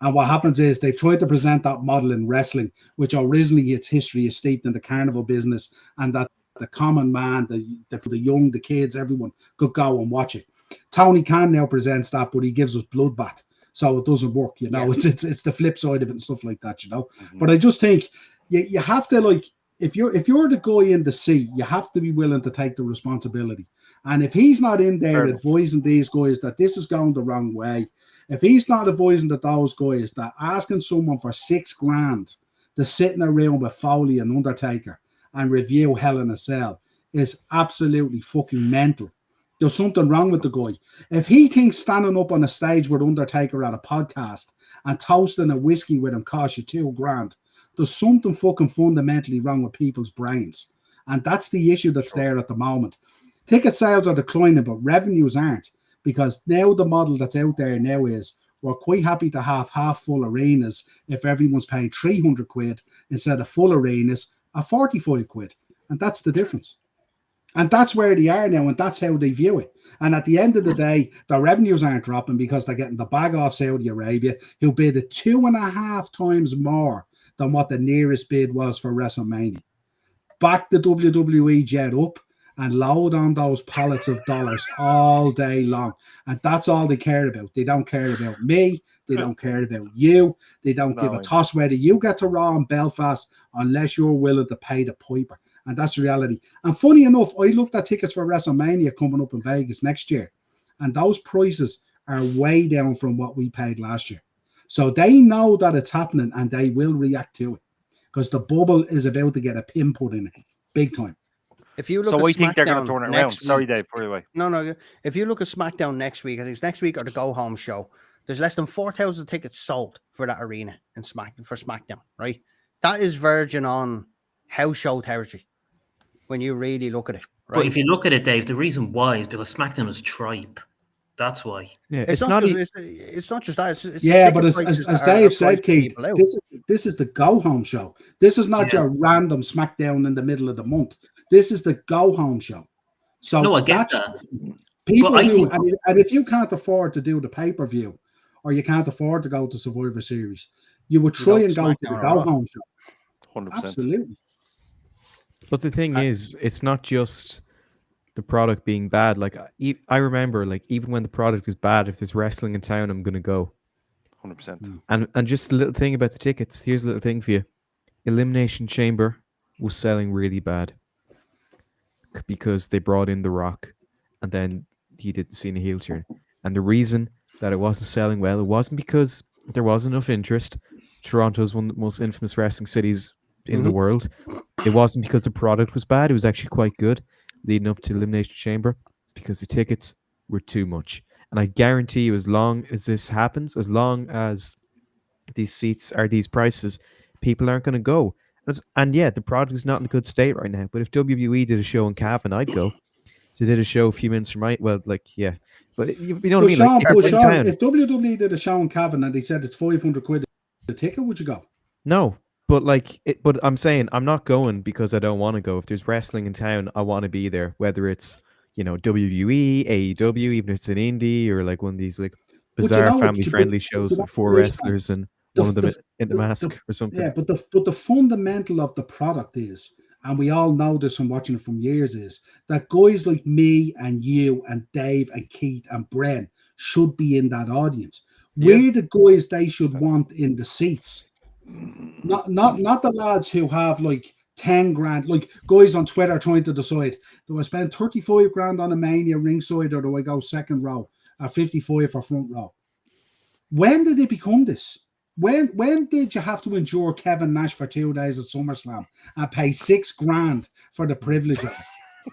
And what happens is they've tried to present that model in wrestling, which originally its history is steeped in the carnival business, and that the common man, the young, the kids, everyone could go and watch it. Tony Khan now presents that, but he gives us bloodbath, so it doesn't work. You know, it's the flip side of it and stuff like that. You know, but I just think you have to, like, if you're the guy in the seat, you have to be willing to take the responsibility. And if he's not in there advising these guys that this is going the wrong way, if he's not advising that those guys that asking someone for $6,000 to sit in a room with Foley and Undertaker and review Hell in a Cell is absolutely fucking mental. There's something wrong with the guy. If he thinks standing up on a stage with Undertaker at a podcast and toasting a whiskey with him costs you $2,000, there's something fucking fundamentally wrong with people's brains. And that's the issue that's there at the moment. Ticket sales are declining, but revenues aren't, because now the model that's out there now is we're quite happy to have half full arenas if everyone's paying 300 quid instead of full arenas at 45 quid. And that's the difference. And that's where they are now, and that's how they view it. And at the end of the day, the revenues aren't dropping because they're getting the bag off Saudi Arabia, who bid at 2.5 times more than what the nearest bid was for WrestleMania. Back the WWE jet up and load on those pallets of dollars all day long. And that's all they care about. They don't care about me. They don't care about you. They don't give a toss whether you get to Raw in Belfast unless you're willing to pay the piper. And that's the reality. And funny enough, I looked at tickets for WrestleMania coming up in Vegas next year, and those prices are way down from what we paid last year. So they know that it's happening, and they will react to it, because the bubble is about to get a pin put in it, big time. If you look so at I think they're going to turn it around. Sorry, Dave, for the way. No. If you look at SmackDown next week, I think it's next week or the Go Home show, there's less than 4,000 tickets sold for that arena in SmackDown, right? That is verging on house show territory when you really look at it. Right? But if you look at it, Dave, the reason why is because SmackDown is tripe. That's why. Yeah, it's not just that. It's but as Dave said, Keith, this is the Go Home show. This is not your random SmackDown in the middle of the month. This is the Go Home show. So no, I get that. People do, and if you can't afford to do the pay-per-view, or you can't afford to go to Survivor Series, you would try and go to the Go Home show. 100%. Absolutely. But the thing is, it's not just the product being bad. Like, I remember, like, even when the product is bad, if there's wrestling in town, I'm going to go. 100%. And just a little thing about the tickets. Here's a little thing for you. Elimination Chamber was selling really bad because they brought in The Rock, and then he did the Cena heel turn. And the reason that it wasn't selling well, it wasn't because there wasn't enough interest. Toronto is one of the most infamous wrestling cities in the world. It wasn't because the product was bad. It was actually quite good leading up to Elimination Chamber. It's because the tickets were too much. And I guarantee you, as long as this happens, as long as these seats are these prices, people aren't going to go. And yeah, the product is not in a good state right now. But if WWE did a show in Cavan, I'd go. They did a show a few minutes from right. Well, like, yeah. But you know what I mean? Sean, Like, if it's in town, if WWE did a show in Cavan and they said it's 500 quid a ticket, would you go? no. But like, but I'm saying I'm not going because I don't want to go. If there's wrestling in town, I want to be there. Whether it's WWE, AEW, even if it's an indie or like one of these like bizarre family-friendly shows with 4 wrestlers and one of them in the mask or something. Yeah, but the fundamental of the product is, and we all know this from watching it from years, is that guys like me and you and Dave and Keith and Bren should be in that audience. We're the guys they should want in the seats. Not the lads who have like 10 grand, like guys on Twitter trying to decide, do I spend 35 grand on a Mania ringside or do I go second row at 55 for front row? When did it become this? When did you have to endure Kevin Nash for 2 days at SummerSlam and pay 6 grand for the privilege of it?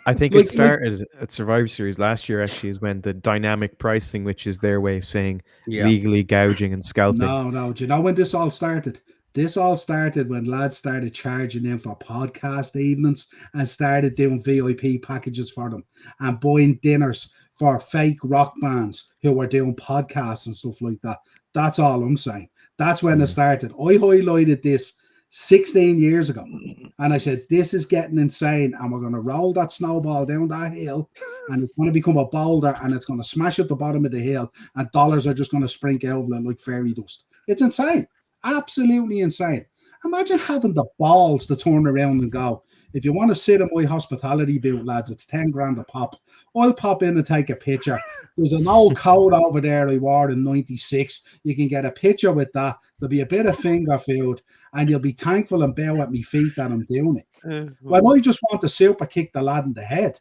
I think it started at Survivor Series last year, actually, is when the dynamic pricing, which is their way of saying legally gouging and scalping. No. Do you know when this all started? This all started when lads started charging in for podcast evenings and started doing VIP packages for them and buying dinners for fake rock bands who were doing podcasts and stuff like that. That's all I'm saying. That's when it started. I highlighted this 16 years ago and I said, this is getting insane and we're going to roll that snowball down that hill and it's going to become a boulder and it's going to smash at the bottom of the hill and dollars are just going to sprinkle over it like fairy dust. It's insane. Absolutely insane. Imagine having the balls to turn around and go, if you want to sit in my hospitality booth, lads, it's 10 grand a pop. I'll pop in and take a picture. There's an old coat over there I wore in 96. You can get a picture with that. There'll be a bit of finger food and you'll be thankful and bow at me feet that I'm doing it. When I just want to super kick the lad in the head.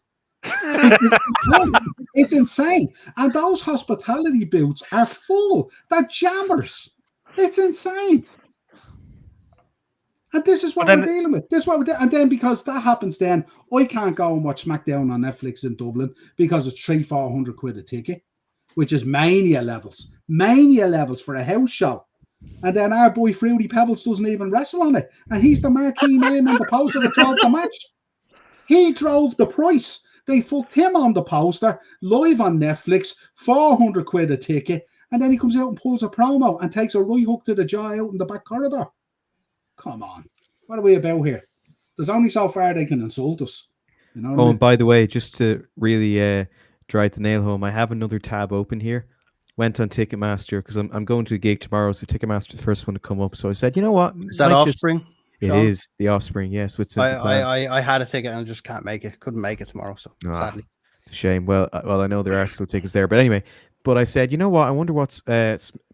It's insane. And those hospitality booths are full. They're jammers. It's insane. And this is what we're dealing with. This is what we're doing. And then because that happens, then I can't go and watch SmackDown on Netflix in Dublin because it's 300-400 quid a ticket, which is mania levels. Mania levels for a house show. And then our boy Fruity Pebbles doesn't even wrestle on it. And he's the marquee name on the poster that drove the match. He drove the price. They fucked him on the poster, live on Netflix, 400 quid a ticket. And then he comes out and pulls a promo and takes a right hook to the jaw out in the back corridor. Come on. What are we about here? There's only so far they can insult us. You know what I mean? And by the way, just to really drive the nail home, I have another tab open here. Went on Ticketmaster because I'm going to a gig tomorrow, so Ticketmaster's the first one to come up. So I said, you know what? Is that Offspring? It is the Offspring, yes. With I had a ticket and I just can't make it. Couldn't make it tomorrow, so sadly. It's a shame. Well, I know there are still tickets there. But anyway, but I said, you know what? I wonder what's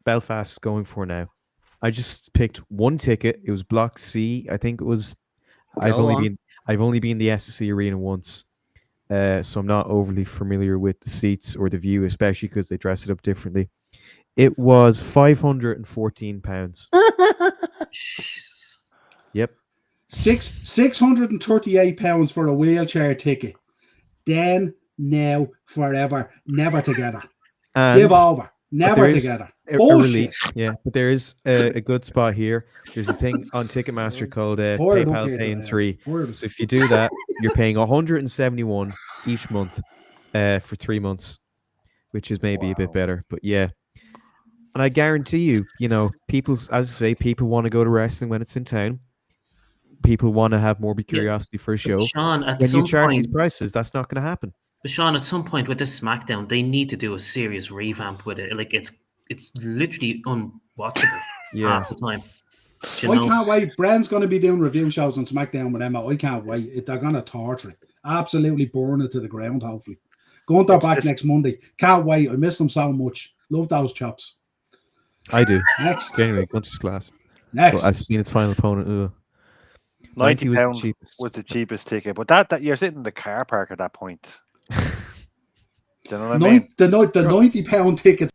Belfast is going for now. I just picked one ticket. It was Block C. I think it was. I've only been the SSE Arena once, so I'm not overly familiar with the seats or the view, especially because they dress it up differently. It was £514. Yep. £638 for a wheelchair ticket. Then, now, forever, never together. Give over. Never together. Bullshit. Yeah, but there is a good spot here. There's a thing on Ticketmaster called PayPal Pay in 3. So if you do that, you're paying $171 each month for 3 months, which is maybe a bit better. But yeah, and I guarantee you, people, as I say, people want to go to wrestling when it's in town. People want to have more curiosity for a show. Sean, when you charge these prices, that's not going to happen. But Sean, at some point with this SmackDown, they need to do a serious revamp with it. Like it's literally unwatchable half the time. I can't wait. Bren's going to be doing review shows on SmackDown with Emma. I can't wait. They're going to torture it. Absolutely burn it to the ground, hopefully. Gunther back next Monday. Can't wait. I miss them so much. Love those chops. I do. Next. Genuinely, Gunther's class. Next. But I've seen its final opponent. £90 was the cheapest ticket. But that you're sitting in the car park at that point. Do you know what I mean? The £90 tickets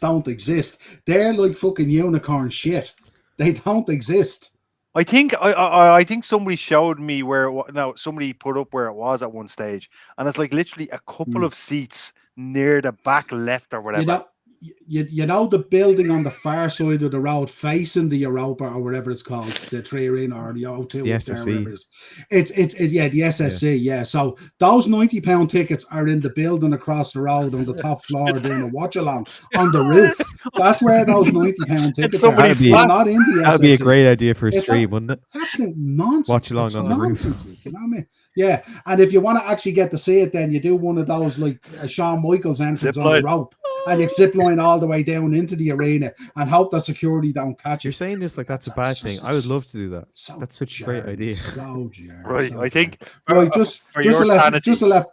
don't exist. They're like fucking unicorn shit. They don't exist. I think somebody showed me where somebody put up where it was at one stage, and it's like literally a couple of seats near the back left or whatever. You know the building on the far side of the road facing the Europa or whatever it's called, the Tree Arena or the O2 the up there, SSE. whatever it is. It's the SSC, yeah. So those £90 tickets are in the building across the road on the top floor doing a watch along on the roof. That's where those £90 tickets are. somebody's They're not in the SSC. That'd be a great idea for a It's stream, wouldn't it? Absolute nonsense. Watch along It's on the roof. nonsense, you know what I mean? Yeah, and if you want to actually get to see it, then you do one of those like Shawn Michaels entrance on the rope, and you zip line all the way down into the arena and hope that security don't catch you. You're saying this like that's a bad thing. I would love to do that. So That's such a great idea. So jarring, Right, so I think jarring. Right, just to let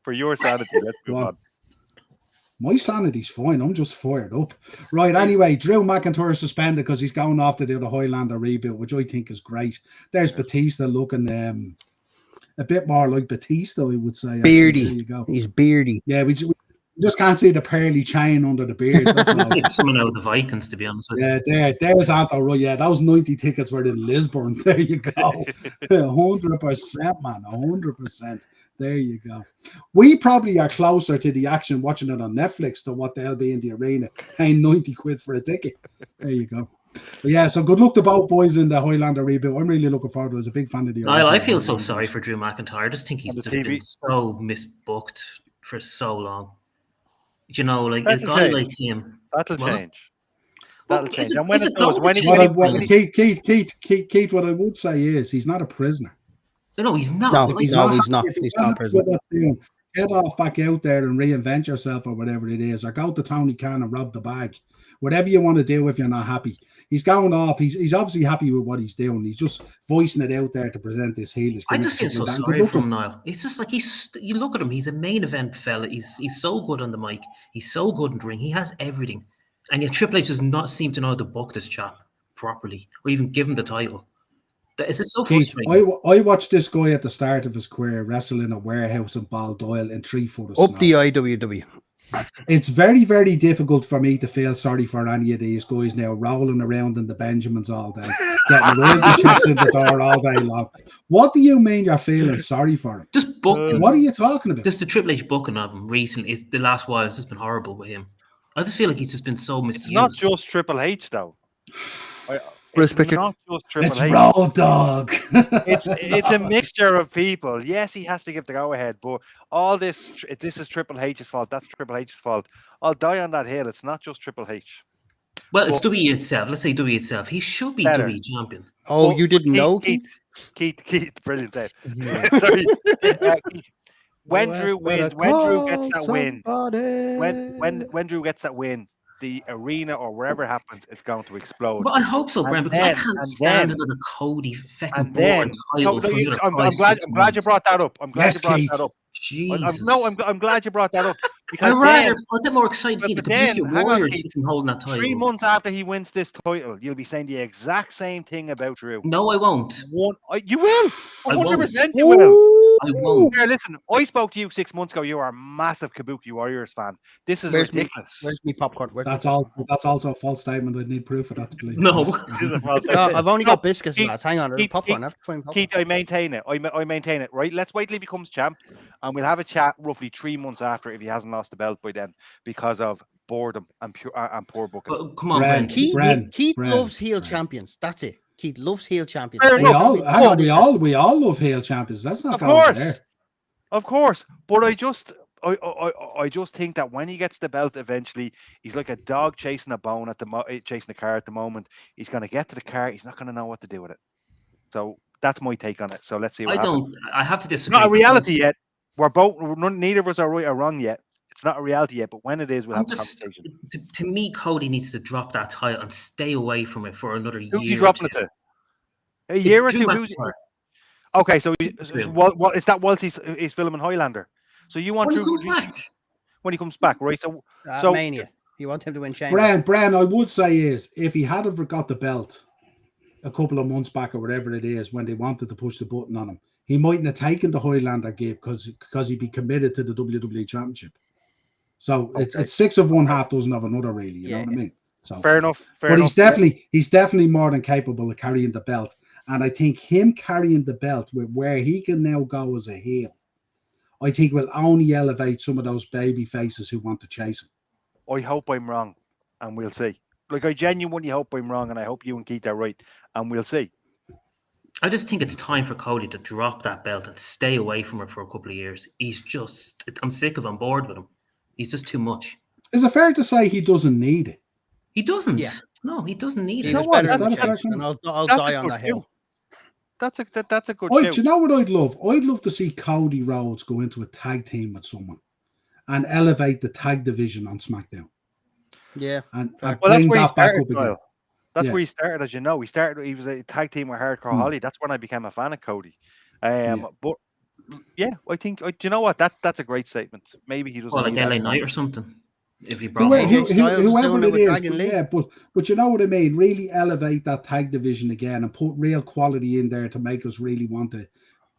for your sanity, let's move on. My sanity's fine. I'm just fired up. Right, anyway, Drew McIntyre is suspended because he's going off to do the Highlander reboot, which I think is great. There's Batista looking a bit more like Batista, I would say. Beardy. There you go. He's beardy. Yeah, we just can't see the pearly chain under the beard. It's someone out of the Vikings, to be honest with you. Yeah, there's Anto. Right, yeah, those 90 tickets were in Lisburn. There you go. 100%, man. 100%. There you go. We probably are closer to the action watching it on Netflix than what they'll be in the arena, paying 90 quid for a ticket. There you go. But yeah, so good luck to both boys in the Highlander reboot. I'm really looking forward to it. I was a big fan of the original. I feel so sorry for Drew McIntyre. I just think he's just been so misbooked for so long. You know, like a guy like him. That'll change. That'll change. Keith, what I would say is he's not a prisoner. No, he's not. No, he's not a prisoner. Get off back out there and reinvent yourself or whatever it is, or go to Tony Khan and rob the bag. Whatever you want to do if you're not happy. He's going off. He's obviously happy with what he's doing. He's just voicing it out there to present this heelish. I just feel so sorry for him, Niall. It's just like you look at him, he's a main event fella. He's so good on the mic. He's so good in the ring. He has everything. And yet Triple H does not seem to know how to book this chap properly or even give him the title. Is it so frustrating? I watched this guy at the start of his career wrestle in a warehouse in Baldoyle in 3 foot of snow. Up the IWW. It's very, very difficult for me to feel sorry for any of these guys now rolling around in the Benjamins all day, getting royalty checks in the door all day long. What do you mean you're feeling sorry for him? Just booking. What are you talking about? Just the Triple H booking of him recently. The last while has just been horrible with him. I just feel like he's just been so misused. It's not just Triple H though. It's not just Triple It's H. Road Dogg. It's a mixture of people. Yes, he has to give the go ahead, but all this is Triple H's fault. That's Triple H's fault. I'll die on that hill. It's not just Triple H. Well, it's WWE itself. Let's say WWE itself. He should be WWE champion. Oh, you didn't know, Keith? Keith, brilliant, Dave. Sorry, Keith. When Drew gets that win, when Drew gets that win, the arena or wherever it happens, it's going to explode. But I hope so, Brent, because I can't stand another Cody fucking boring title. I'm glad you brought that up. I'm glad you brought that up. Jesus. I'm glad you brought that up. Because I'd get more excited seeing the Kabuki Warriors holding that title. 3 months after he wins this title, you'll be saying the exact same thing about Drew. No, I won't. You will. 100% you will. I won't. Here, listen, I spoke to you 6 months ago. You are a massive Kabuki Warriors fan. This is ridiculous. Where's me popcorn? That's also a false statement. I'd need proof of that to believe. No. I've only got biscuits and that. Hang on, popcorn. Keith, I maintain it. I maintain it, right? Let's wait till he becomes champ, and we'll have a chat roughly 3 months after if he hasn't lost the belt by then because of boredom and poor booking. Well, come on, Brent. Keith loves heel champions. That's it. Keith loves heel champions. We all love heel champions. That's not going there. Of course, but I just think that when he gets the belt eventually, he's like a dog chasing a bone chasing a car at the moment. He's going to get to the car. He's not going to know what to do with it. So that's my take on it. So let's see what happens. I have to disagree. Not a reality yet. Neither of us are right or wrong yet. It's not a reality yet, but when it is, we'll have a conversation. To me, Cody needs to drop that title and stay away from it for another year. Who's he dropping it to? A year or two? Okay, so what is that? Whilst he's filming Highlander, so you want Drew when he comes back, right? So Mania. You want him to win Chamber? Bran, I would say is if he had have got the belt a couple of months back or whatever it is when they wanted to push the button on him, he mightn't have taken the Highlander gig because he'd be committed to the WWE Championship. So it's 6 of one, half dozen of another, really. You know what I mean? So Fair enough. but he's definitely more than capable of carrying the belt. And I think him carrying the belt with where he can now go as a heel, I think will only elevate some of those baby faces who want to chase him. I hope I'm wrong, and we'll see. Like, I genuinely hope I'm wrong, and I hope you and Keith are right, and we'll see. I just think it's time for Cody to drop that belt and stay away from it for a couple of years. I'm sick of on board with him. He's just too much. Is it fair to say he doesn't need it? He doesn't. Yeah. No, he doesn't need He it. was what? better That's than a- Chase, and I'll that's die a on good that hill. That's a good Do shout. you know what I'd love? I'd love to see Cody Rhodes go into a tag team with someone and elevate the tag division on SmackDown Yeah. and Well, that's bring where he that back started, up again. Niall. That's Yeah. where he started, as you know. He was a tag team with Hardcore Holly. That's when I became a fan of Cody. Yeah. But yeah, I think. Do you know what? That's a great statement. Maybe he doesn't. Well, like need LA that Knight or something. If you brought Whoever, him. AJ Styles is whoever doing it it with is, Dragon but Lee. yeah, but you know what I mean. Really elevate that tag division again and put real quality in there to make us really want to,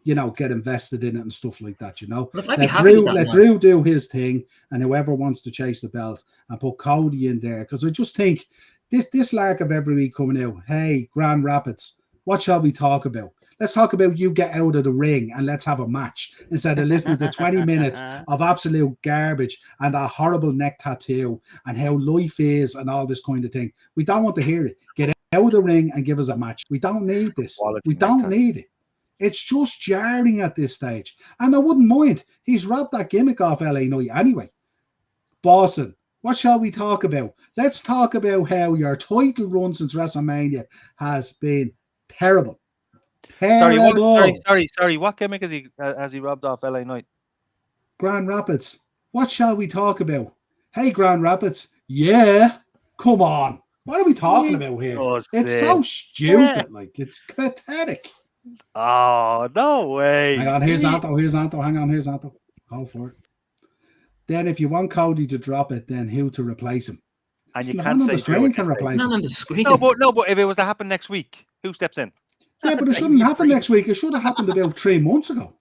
get invested in it and stuff like that. Look, I'd be happy with that, Let man. Drew do his thing, and whoever wants to chase the belt and put Cody in there, because I just think this lark of every week coming out. Hey, Grand Rapids, what shall we talk about? Let's talk about you get out of the ring and let's have a match instead of listening to 20 minutes of absolute garbage and a horrible neck tattoo and how life is and all this kind of thing. We don't want to hear it. Get out of the ring and give us a match. We don't need this. Quality We neck don't tattoo. need it. It's just jarring at this stage. And I wouldn't mind. He's robbed that gimmick off LA Knight anyway. Boston, what shall we talk about? Let's talk about how your title run since WrestleMania has been terrible. Sorry, Terrible. sorry. What gimmick has he robbed off LA Knight? Grand Rapids, what shall we talk about? Hey, Grand Rapids, yeah, come on. What are we talking about here? It's so stupid. Like, it's pathetic. Oh, no way. Hang on, here's Anto. Hang on, here's Anto. Hold for it. Then if you want Cody to drop it, then who to replace him? And you The can't man on say the screen can Drew at this replace Not him. on the screen. No, but if it was to happen next week, who steps in? Yeah, but it shouldn't happen next week. It should have happened about 3 months ago.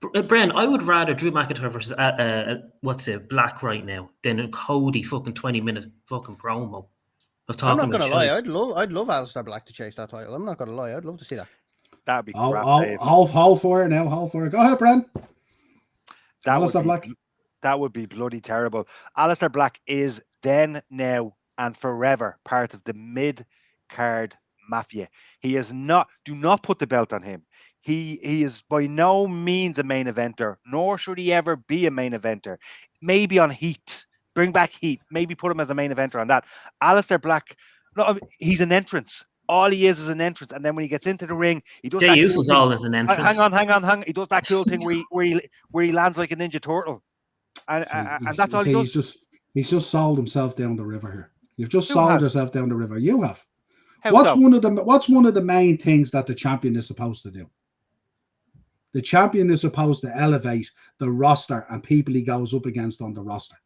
Bren, I would rather Drew McIntyre versus Black right now than a Cody fucking 20-minute fucking promo. I'm not gonna lie, I'd love Aleister Black to chase that title. I'm not gonna lie, I'd love to see that. That'd be crap. Hold for it now. Hold for it. Go ahead, Bren. Aleister Black. That would be bloody terrible. Aleister Black is then, now, and forever part of the mid-card mafia. He is not. Do not put the belt on him. He is by no means a main eventer, nor should he ever be a main eventer. Maybe on Heat. Bring back Heat. Maybe put him as a main eventer on that. Aleister Black, no, he's an entrance. All he is an entrance, and then when he gets into the ring, he does. Jey Uso's all as an entrance. Hang on. He does that cool thing where he lands like a Ninja Turtle, and that's all he does. He's just sold himself down the river here. You've just Who sold has? yourself down the river. You have. How What's so? one of the main things that the champion is supposed to do? The champion is supposed to elevate the roster and people he goes up against on the roster.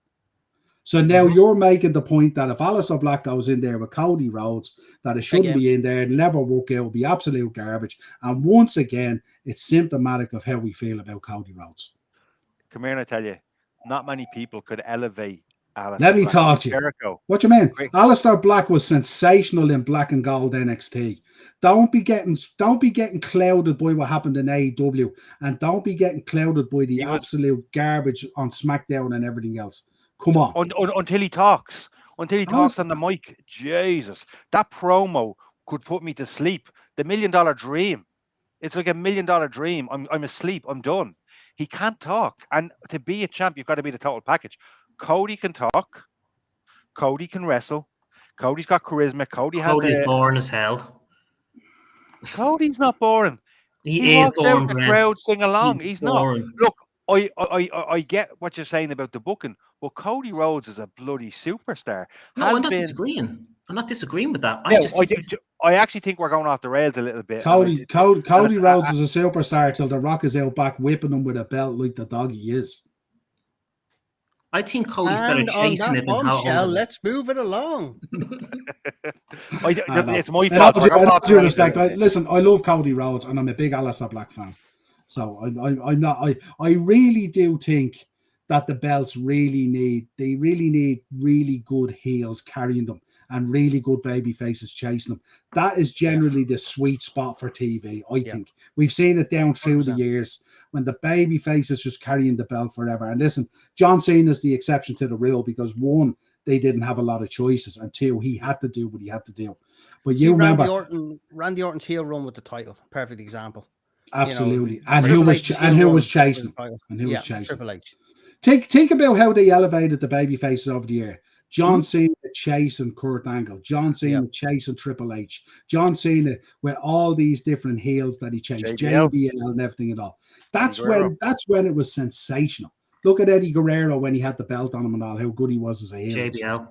So now you're making the point that if Aleister Black goes in there with Cody Rhodes, that it shouldn't be in there, it'll never work out, it'll be absolute garbage. And once again, it's symptomatic of how we feel about Cody Rhodes. Come here and I tell you, not many people could elevate Aleister Let me Black. talk to you. Jericho. What do you mean? Quick. Aleister Black was sensational in Black and Gold NXT. Don't be getting clouded by what happened in AEW, and don't be getting clouded by the absolute garbage on SmackDown and everything else. Come on. Until he talks. Until he talks on the mic. Jesus. That promo could put me to sleep. The $1 Million Dream. It's like a $1 Million Dream. I'm asleep. I'm done. He can't talk. And to be a champ, you've got to be the total package. Cody can talk. Cody can wrestle. Cody's got charisma. Cody's boring as hell. Cody's not boring. He walks boring, out, the crowd sing along. He's boring. not. Look, I get what you're saying about the booking, but Cody Rhodes is a bloody superstar. No, I'm not disagreeing. I'm not disagreeing with that. I actually think we're going off the rails a little bit. Cody Rhodes is a superstar till The Rock is out back whipping him with a belt like the dog he is. I think Cody's and better on chasing that it than how. bombshell, let's move it along. It's my In fault. all due respect, listen, I love Cody Rhodes and I'm a big Aleister Black fan. So I'm not. I really do think that the belts really need really good heels carrying them and really good baby faces chasing them. That is generally the sweet spot for TV, I think. We've seen it down through 100%. the years when the baby face is just carrying the belt forever. And listen, John Cena is the exception to the rule because one, they didn't have a lot of choices, and two, he had to do what he had to do. But See, you remember Randy Orton's heel run with the title, perfect example. absolutely, You know, and Triple who H's was heel run with chasing, the title. and who was chasing. Triple H. Think about how they elevated the baby faces over the year. John Cena chasing Kurt Angle, John Cena chasing Triple H, John Cena with all these different heels that he chased, JBL and everything and all. That's when it was sensational. Look at Eddie Guerrero when he had the belt on him and all, how good he was as a heel. JBL.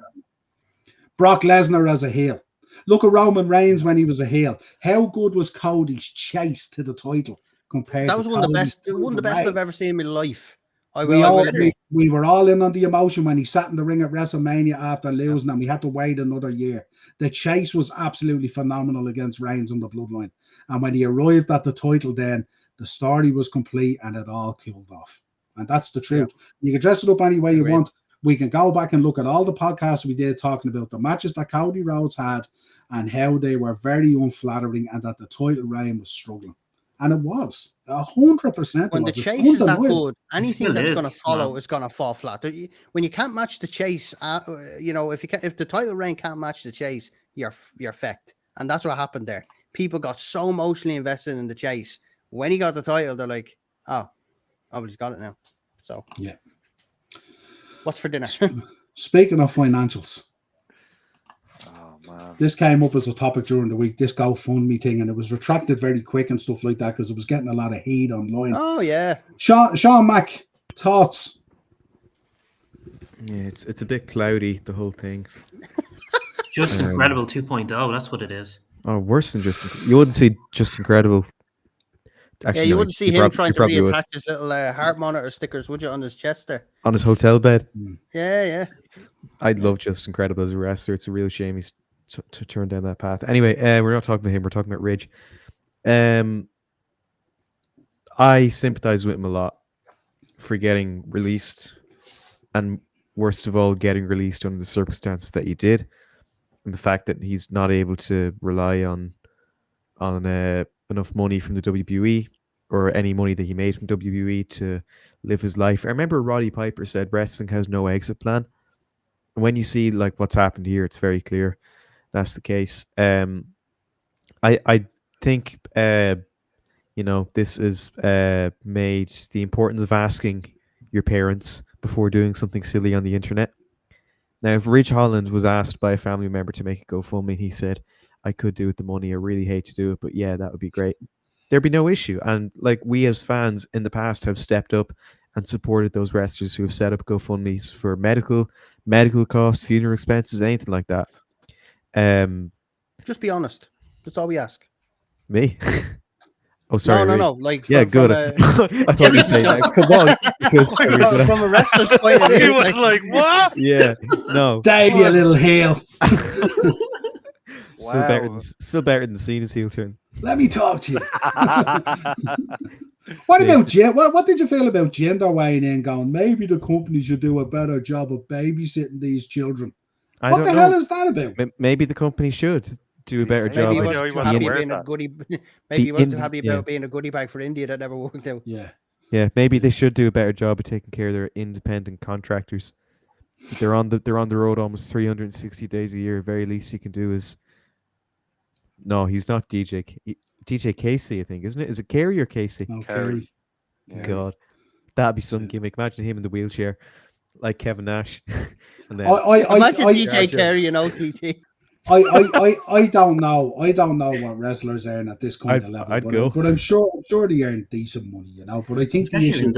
Brock Lesnar as a heel. Look at Roman Reigns when he was a heel. How good was Cody's chase to the title compared That to was one of the best. Cody's One of the best I've ever seen in my life. We were all in on the emotion when he sat in the ring at WrestleMania after losing, and we had to wait another year. The chase was absolutely phenomenal against Reigns on the Bloodline. And when he arrived at the title, then the story was complete and it all cooled off. And that's the truth. You can dress it up any way you want. We can go back and look at all the podcasts we did talking about the matches that Cody Rhodes had and how they were very unflattering and that the title reign was struggling. And it was 100%. When the chase is that good, anything that's going to follow is going to fall flat. When you can't match the chase, if the title reign can't match the chase, you're fecked. And that's what happened there. People got so emotionally invested in the chase. When he got the title, they're like, oh, but he's got it now. So yeah. What's for dinner? Speaking of financials. Oh, man. This came up as a topic during the week, this GoFundMe thing, and it was retracted very quick and stuff like that because it was getting a lot of heat online. Oh, yeah. Sean Mack, thoughts? Yeah, it's a bit cloudy, the whole thing. Just Incredible 2.0, that's what it is. Oh, worse than you wouldn't see Just Incredible. Actually, you wouldn't see him trying to reattach his little heart monitor stickers, would you, on his chest there? On his hotel bed? Yeah. I'd love Just Incredible as a wrestler. It's a real shame he's to turn down that path. Anyway, we're not talking about him. We're talking about Ridge. I sympathize with him a lot for getting released, and worst of all, getting released under the circumstances that he did, and the fact that he's not able to rely on enough money from the WWE or any money that he made from WWE to live his life. I remember Roddy Piper said wrestling has no exit plan. And when you see like what's happened here, it's very clear that's the case. I think this is made the importance of asking your parents before doing something silly on the internet. Now, if Ridge Holland was asked by a family member to make a GoFundMe, he said, I could do with the money. I really hate to do it, but yeah, that would be great. There'd be no issue. And like we as fans in the past have stepped up and supported those wrestlers who have set up GoFundMes for medical costs, funeral expenses, anything like that. Just be honest. That's all we ask. Me? Oh, sorry. No. Like, yeah, good. I thought you'd say that. Come on. Because from a wrestler's point of view. He was like, what? Yeah, no. Dave, you little heel. Still better than Cena's heel turn. Let me talk to you. What about Jim? What did you feel about Jinder weighing in, going, maybe the company should do a better job of babysitting these children? What the hell is that about? Maybe the company should do a better job. Maybe he was too happy being a goodie. Maybe he was too happy about being a goodie bag for India that never worked out. Yeah. Maybe they should do a better job of taking care of their independent contractors. They're on the road almost 360 days a year. Very least you can do is. No, he's not DJ Casey, I think, isn't it? Is it Carey or Casey? No, Carey. Yeah. God, that'd be some gimmick. Imagine him in the wheelchair, like Kevin Nash. And then imagine DJ Carey and OTT. I don't know. I don't know what wrestlers earn at this kind of level. But I'm sure they earn decent money, But I think the issue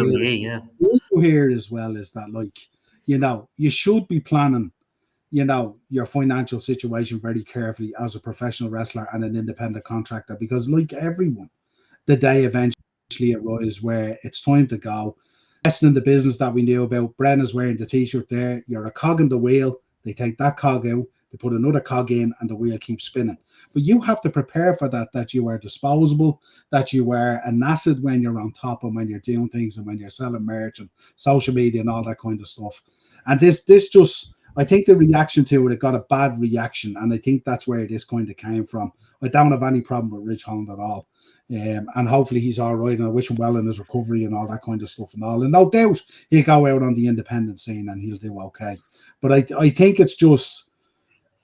here as well is that, like, you should be planning, your financial situation very carefully as a professional wrestler and an independent contractor, because like everyone, the day eventually arrives where it's time to go. Investing in the business that we knew about. Brenna's wearing the t-shirt there. You're a cog in the wheel. They take that cog out, they put another cog in, and the wheel keeps spinning. But you have to prepare for that you are disposable, that you are an asset when you're on top and when you're doing things and when you're selling merch and social media and all that kind of stuff. And this just, I think the reaction to it got a bad reaction, and I think that's where this kind of came from. I don't have any problem with Ridge Holland at all. And hopefully he's all right, and I wish him well in his recovery and all that kind of stuff and all. And no doubt he'll go out on the independent scene and he'll do okay. But I think it's just,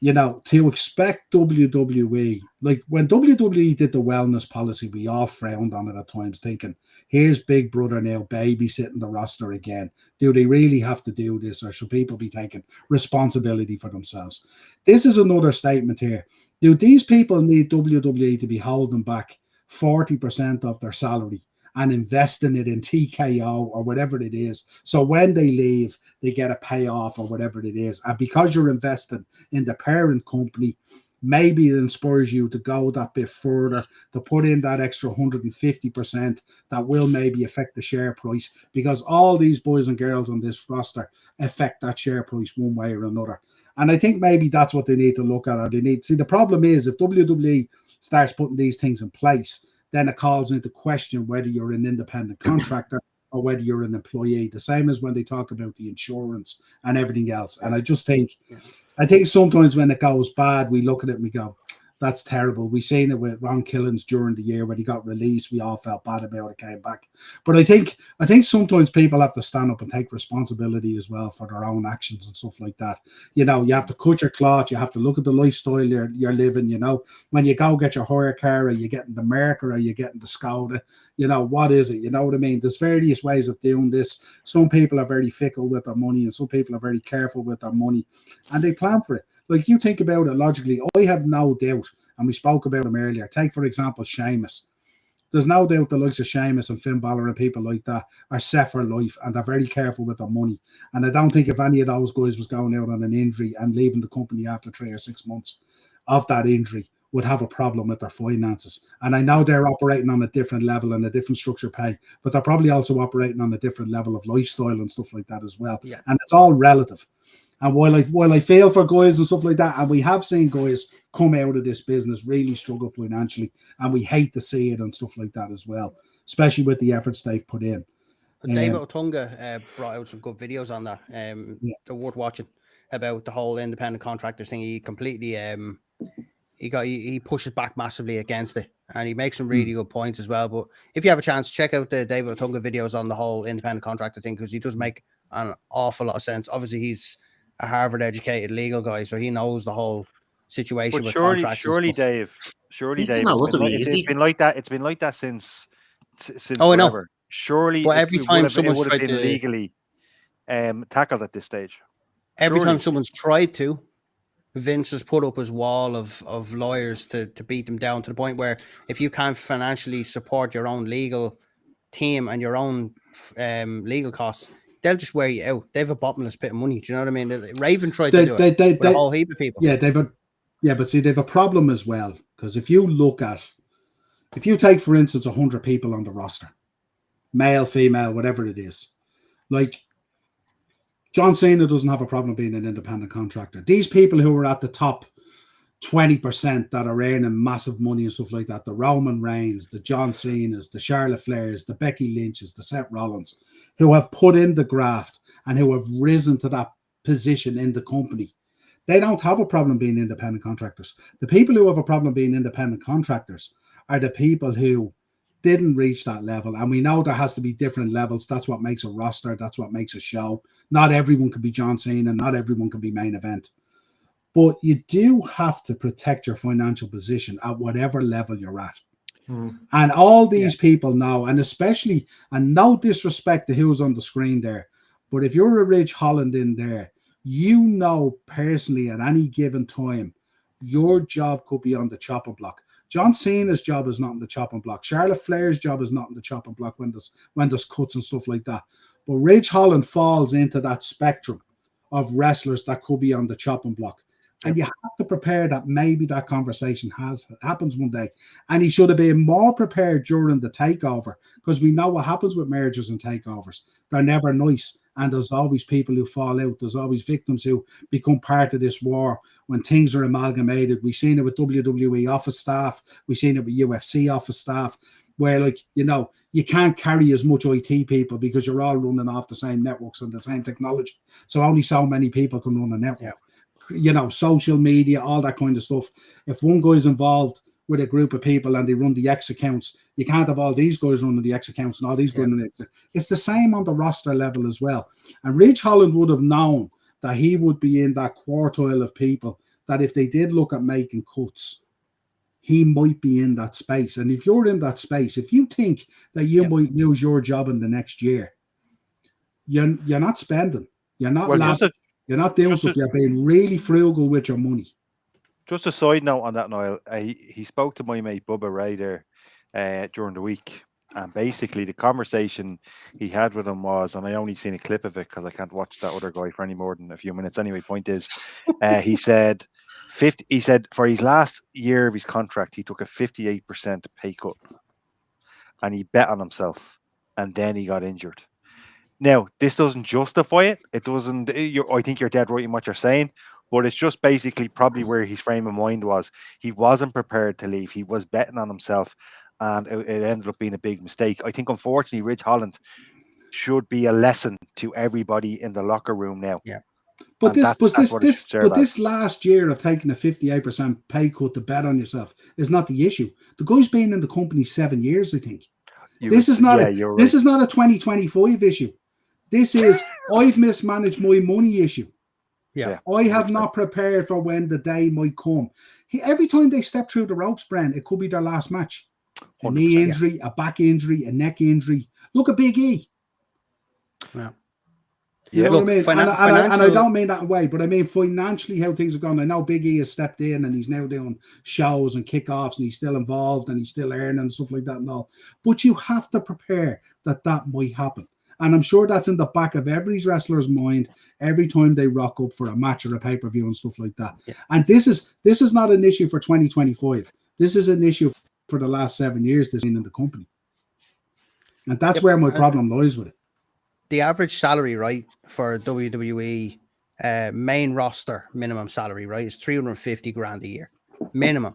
you know, to expect WWE, like when WWE did the wellness policy, we all frowned on it at times, thinking, here's Big Brother now babysitting the roster again. Do they really have to do this, or should people be taking responsibility for themselves? This is another statement here. Do these people need WWE to be holding back 40% of their salary and investing it in TKO or whatever it is, so when they leave, they get a payoff or whatever it is? And because you're investing in the parent company, maybe it inspires you to go that bit further, to put in that extra 150% that will maybe affect the share price, because all these boys and girls on this roster affect that share price one way or another. And I think maybe that's what they need to look at, or they need. See, the problem is if WWE starts putting these things in place, then it calls into question whether you're an independent contractor or whether you're an employee. The same as when they talk about the insurance and everything else. And I just think, I think sometimes when it goes bad, we look at it and we go, that's terrible. We seen it with Ron Killens during the year when he got released. We all felt bad about it, came back. But I think sometimes people have to stand up and take responsibility as well for their own actions and stuff like that. You know, you have to cut your cloth. You have to look at the lifestyle you're living. You know, when you go get your hire car, are you getting the Merc or are you getting the Skoda? You know, what is it? You know what I mean? There's various ways of doing this. Some people are very fickle with their money and some people are very careful with their money and they plan for it. Like, you think about it logically, I have no doubt, and we spoke about him earlier. Take, for example, Sheamus. There's no doubt the likes of Sheamus and Finn Balor and people like that are set for life and they're very careful with their money. And I don't think if any of those guys was going out on an injury and leaving the company after 3 or 6 months of that injury, would have a problem with their finances. And I know they're operating on a different level and a different structure pay, but they're probably also operating on a different level of lifestyle and stuff like that as well. Yeah. And it's all relative. And while I feel for guys and stuff like that, and we have seen guys come out of this business really struggle financially, and we hate to see it and stuff like that as well, especially with the efforts they've put in. David Otunga brought out some good videos on that. They're worth watching, about the whole independent contractor thing. He completely he pushes back massively against it, and he makes some really good points as well. But if you have a chance, check out the David Otunga videos on the whole independent contractor thing, because he does make an awful lot of sense. Obviously, he's a Harvard-educated legal guy, so he knows the whole situation with contracts. Surely, Dave, He's been like that. It's been like that since I know. forever. Surely, but every time someone's someone's tried been legally tackled at this stage. Every time someone's tried to, Vince has put up his wall of lawyers to beat them down, to the point where if you can't financially support your own legal team and your own legal costs, they'll just wear you out. They have a bottomless pit of money. Do you know what I mean? Raven tried to do it with a whole heap of people. Yeah, but see, they've a problem as well, because if you take, for instance, 100 people on the roster, male, female, whatever it is, like John Cena doesn't have a problem being an independent contractor. These people who are at the top 20% that are earning massive money and stuff like that, the Roman Reigns, the John Cenas, the Charlotte Flairs, the Becky Lynches, the Seth Rollins, who have put in the graft and who have risen to that position in the company, they don't have a problem being independent contractors. The people who have a problem being independent contractors are the people who didn't reach that level. And we know there has to be different levels. That's what makes a roster. That's what makes a show. Not everyone can be John Cena. Not everyone can be main event. But you do have to protect your financial position at whatever level you're at. And all these people know, and especially, and no disrespect to who's on the screen there, but if you're a Ridge Holland in there, you know personally at any given time, your job could be on the chopping block. John Cena's job is not on the chopping block. Charlotte Flair's job is not on the chopping block when there's cuts and stuff like that. But Ridge Holland falls into that spectrum of wrestlers that could be on the chopping block. And you have to prepare that maybe that conversation happens one day. And he should have been more prepared during the takeover, because we know what happens with mergers and takeovers. They're never nice. And there's always people who fall out. There's always victims who become part of this war when things are amalgamated. We've seen it with WWE office staff. We've seen it with UFC office staff, where, like, you know, you can't carry as much IT people because you're all running off the same networks and the same technology. So only so many people can run a network. Yeah. You know, social media, all that kind of stuff. If one guy's involved with a group of people and they run the X accounts, you can't have all these guys running the X accounts and all these guys running the X. It's the same on the roster level as well. And Ridge Holland would have known that he would be in that quartile of people that if they did look at making cuts, he might be in that space. And if you're in that space, if you think that you might lose your job in the next year, you're not spending. You're not you're not doing stuff. You're being really frugal with your money. Just a side note on that, Niall. He spoke to my mate Bubba Ray there during the week. And basically the conversation he had with him was, and I only seen a clip of it because I can't watch that other guy for any more than a few minutes. Anyway, point is, he said for his last year of his contract, he took a 58% pay cut. And he bet on himself. And then he got injured. Now, this doesn't justify it. It doesn't. I think you're dead right in what you're saying, but it's just basically probably where his frame of mind was. He wasn't prepared to leave. He was betting on himself, and it ended up being a big mistake. I think, unfortunately, Ridge Holland should be a lesson to everybody in the locker room now. Yeah. But this last year of taking a 58% pay cut to bet on yourself is not the issue. The guy's been in the company 7 years, I think. This is not a 2025 issue. This is I've mismanaged my money issue. Yeah. I have not prepared for when the day might come. Every time they step through the ropes, Bren, it could be their last match. A knee injury, a back injury, a neck injury. Look at Big E. Yeah. You know what I mean? And I don't mean that way, but I mean financially how things have gone. I know Big E has stepped in and he's now doing shows and kickoffs and he's still involved and he's still earning and stuff like that and all. But you have to prepare that might happen. And I'm sure that's in the back of every wrestler's mind every time they rock up for a match or a pay-per-view and stuff like that. Yeah. And this is not an issue for 2025. This is an issue for the last 7 years that's been in the company. And that's where my problem lies with it. The average salary, right, for WWE main roster minimum salary, right, is $350,000 a year. Minimum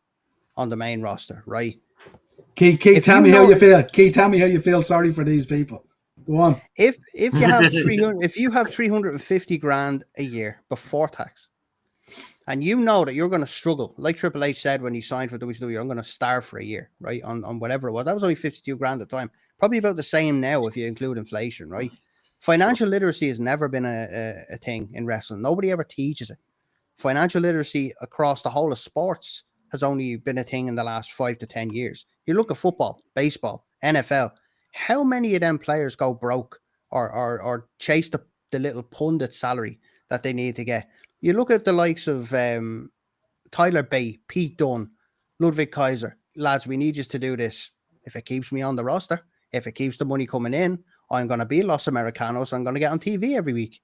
on the main roster, right? Keith, tell me how you feel. Keith, tell me how you feel. Sorry for these people. Go on. If you have $350,000 a year before tax, and you know that you're going to struggle, like Triple H said when he signed for WCW, I'm going to starve for a year, right? On whatever it was. That was only $52,000 at the time. Probably about the same now if you include inflation, right? Financial literacy has never been a thing in wrestling. Nobody ever teaches it. Financial literacy across the whole of sports has only been a thing in the last 5 to 10 years. You look at football, baseball, NFL. How many of them players go broke or chase the little pundit salary that they need to get? You look at the likes of Tyler Bate, Pete Dunne, Ludwig Kaiser. Lads, we need you to do this. If it keeps me on the roster, if it keeps the money coming in, I'm going to be Los Americanos. I'm going to get on TV every week.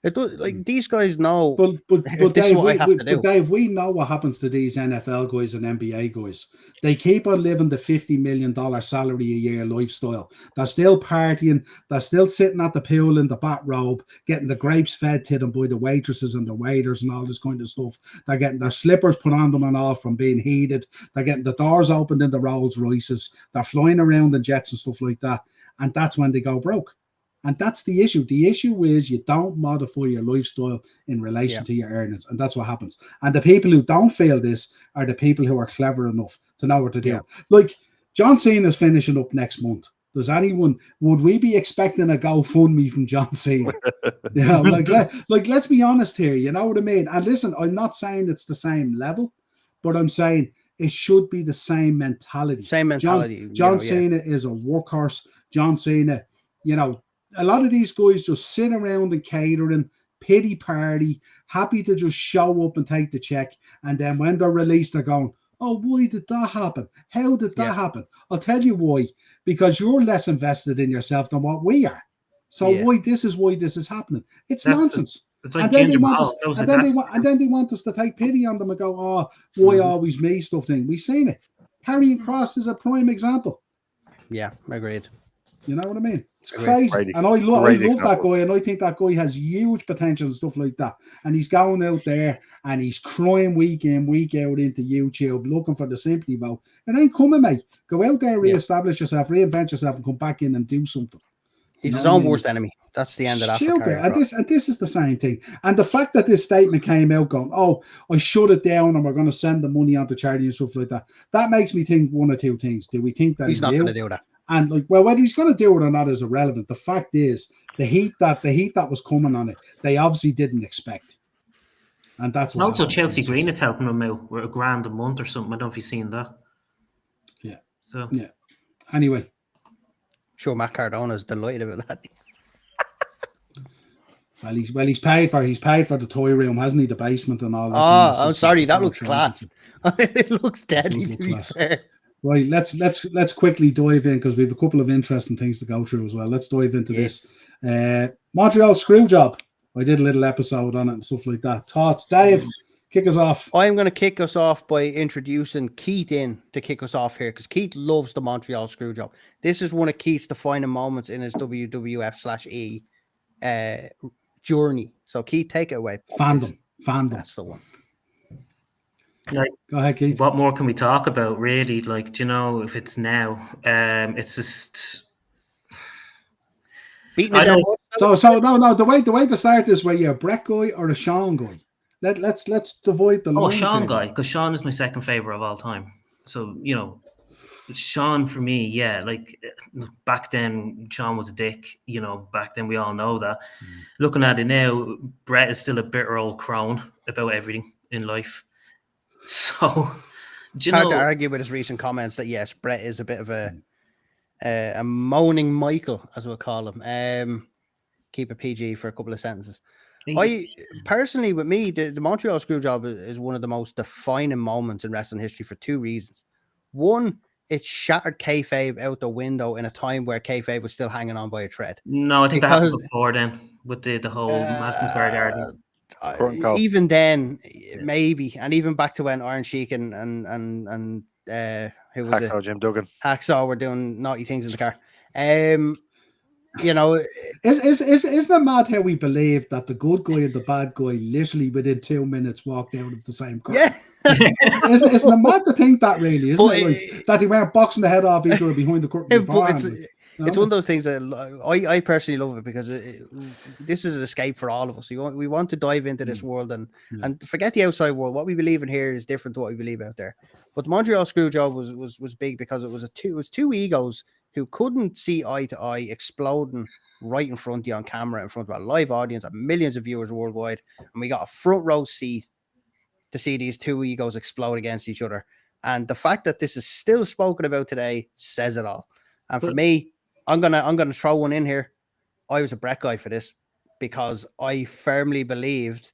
It does, like, these guys know. But Dave, we know what happens to these NFL guys and NBA guys. They keep on living the $50 million salary a year lifestyle. They're still partying. They're still sitting at the pool in the bathrobe, getting the grapes fed to them by the waitresses and the waiters and all this kind of stuff. They're getting their slippers put on them and all from being heated. They're getting the doors opened in the Rolls Royces. They're flying around in jets and stuff like that. And that's when they go broke. And that's the issue. The issue is you don't modify your lifestyle in relation to your earnings. And that's what happens. And the people who don't feel this are the people who are clever enough to know what to do. Yeah. Like, John Cena is finishing up next month. Would we be expecting a GoFundMe from John Cena? You know, let's be honest here. You know what I mean? And listen, I'm not saying it's the same level, but I'm saying it should be the same mentality. John Cena is a workhorse. John Cena, you know, a lot of these guys just sit around and catering, pity party, happy to just show up and take the check. And then when they're released, they're going, oh, why did that happen? How did that happen? I'll tell you why. Because you're less invested in yourself than what we are. So why this is happening. It's nonsense. It's like And then they Jinder want Mahal. us, That was and then exactly they want us to take pity on them and go, "Oh, why always me?" Stuff thing. We've seen it. Karrion Kross is a prime example. Yeah, agreed. You know what I mean? It's Great, crazy, great, and I love great that example. guy, and I think that guy has huge potential and stuff like that. And he's going out there and he's crying week in, week out into YouTube, looking for the sympathy vote. It ain't coming, mate. Go out there, reestablish yourself, reinvent yourself, and come back in and do something. He's You his know what own I mean? worst enemy. That's the end of that. For Stupid, Karrion and Kross. this is the same thing. And the fact that this statement came out going, "Oh, I shut it down, and we're going to send the money on to charity and stuff like that," that makes me think one or two things. Do we think that He's not going to will? do that. And like, well, whether he's going to do it or not is irrelevant. The fact is, the heat that was coming on it, they obviously didn't expect, and that's And what. also, happened. Chelsea It's Green just- is helping him out with $1,000 a month or something. I don't know if you've seen that. Yeah. So Yeah. Anyway, Sure, Matt Cardona's delighted about that. he's paid for the toy room, hasn't he? The basement and all that. Oh, I'm sorry, that looks class. It looks deadly, look to be class. fair. Right, let's quickly dive in because we have a couple of interesting things to go through as well. Let's dive into this. Montreal Screwjob. I did a little episode on it and stuff like that. Thoughts, Dave? Kick us off. I'm going to kick us off by introducing Keith in to kick us off here because Keith loves the Montreal Screwjob. This is one of Keith's defining moments in his WWF/E journey. So Keith, take it away. Fandom. That's the one. like, Go ahead, Keith. what more can we talk about, really? Like, do you know, if it's now, it's just. Beating I it down. don't- So no. The way to start this way, you're a Brett guy or a Sean guy. Let's divide the Oh, lines Sean here. guy, because Sean is my second favorite of all time. So, you know, Sean for me, yeah, like back then, Sean was a dick. You know, back then we all know that. Looking at it now, Brett is still a bitter old crone about everything in life. So, do It's you hard to know? argue with his recent comments that yes, Brett is a bit of a moaning Michael, as we'll call him. Keep it PG for a couple of sentences. I personally, with me, the Montreal Screwjob is one of the most defining moments in wrestling history for two reasons. One, it shattered kayfabe out the window in a time where kayfabe was still hanging on by a thread. No, I think that happened Because- before then with the whole Madison Square Garden. Even then, maybe, and even back to when Iron Sheik and who was Hacksaw it? Jim Duggan. Hacksaw were doing naughty things in the car. You know, Isn't it mad how we believe that the good guy and the bad guy literally within 2 minutes walked out of the same car? yeah. Isn't it mad to think that really, isn't But it? Like, that they weren't boxing the head off each other behind the curtain before. It's one of those things that I personally love it because this is an escape for all of us. We want to dive into this world and forget the outside world. What we believe in here is different to what we believe out there. But the Montreal Screwjob was big because it was two egos who couldn't see eye to eye exploding right in front of you on camera, in front of a live audience of millions of viewers worldwide. And we got a front row seat to see these two egos explode against each other. And the fact that this is still spoken about today says it all. And for me, I'm gonna throw one in here. I was a Brett guy for this because I firmly believed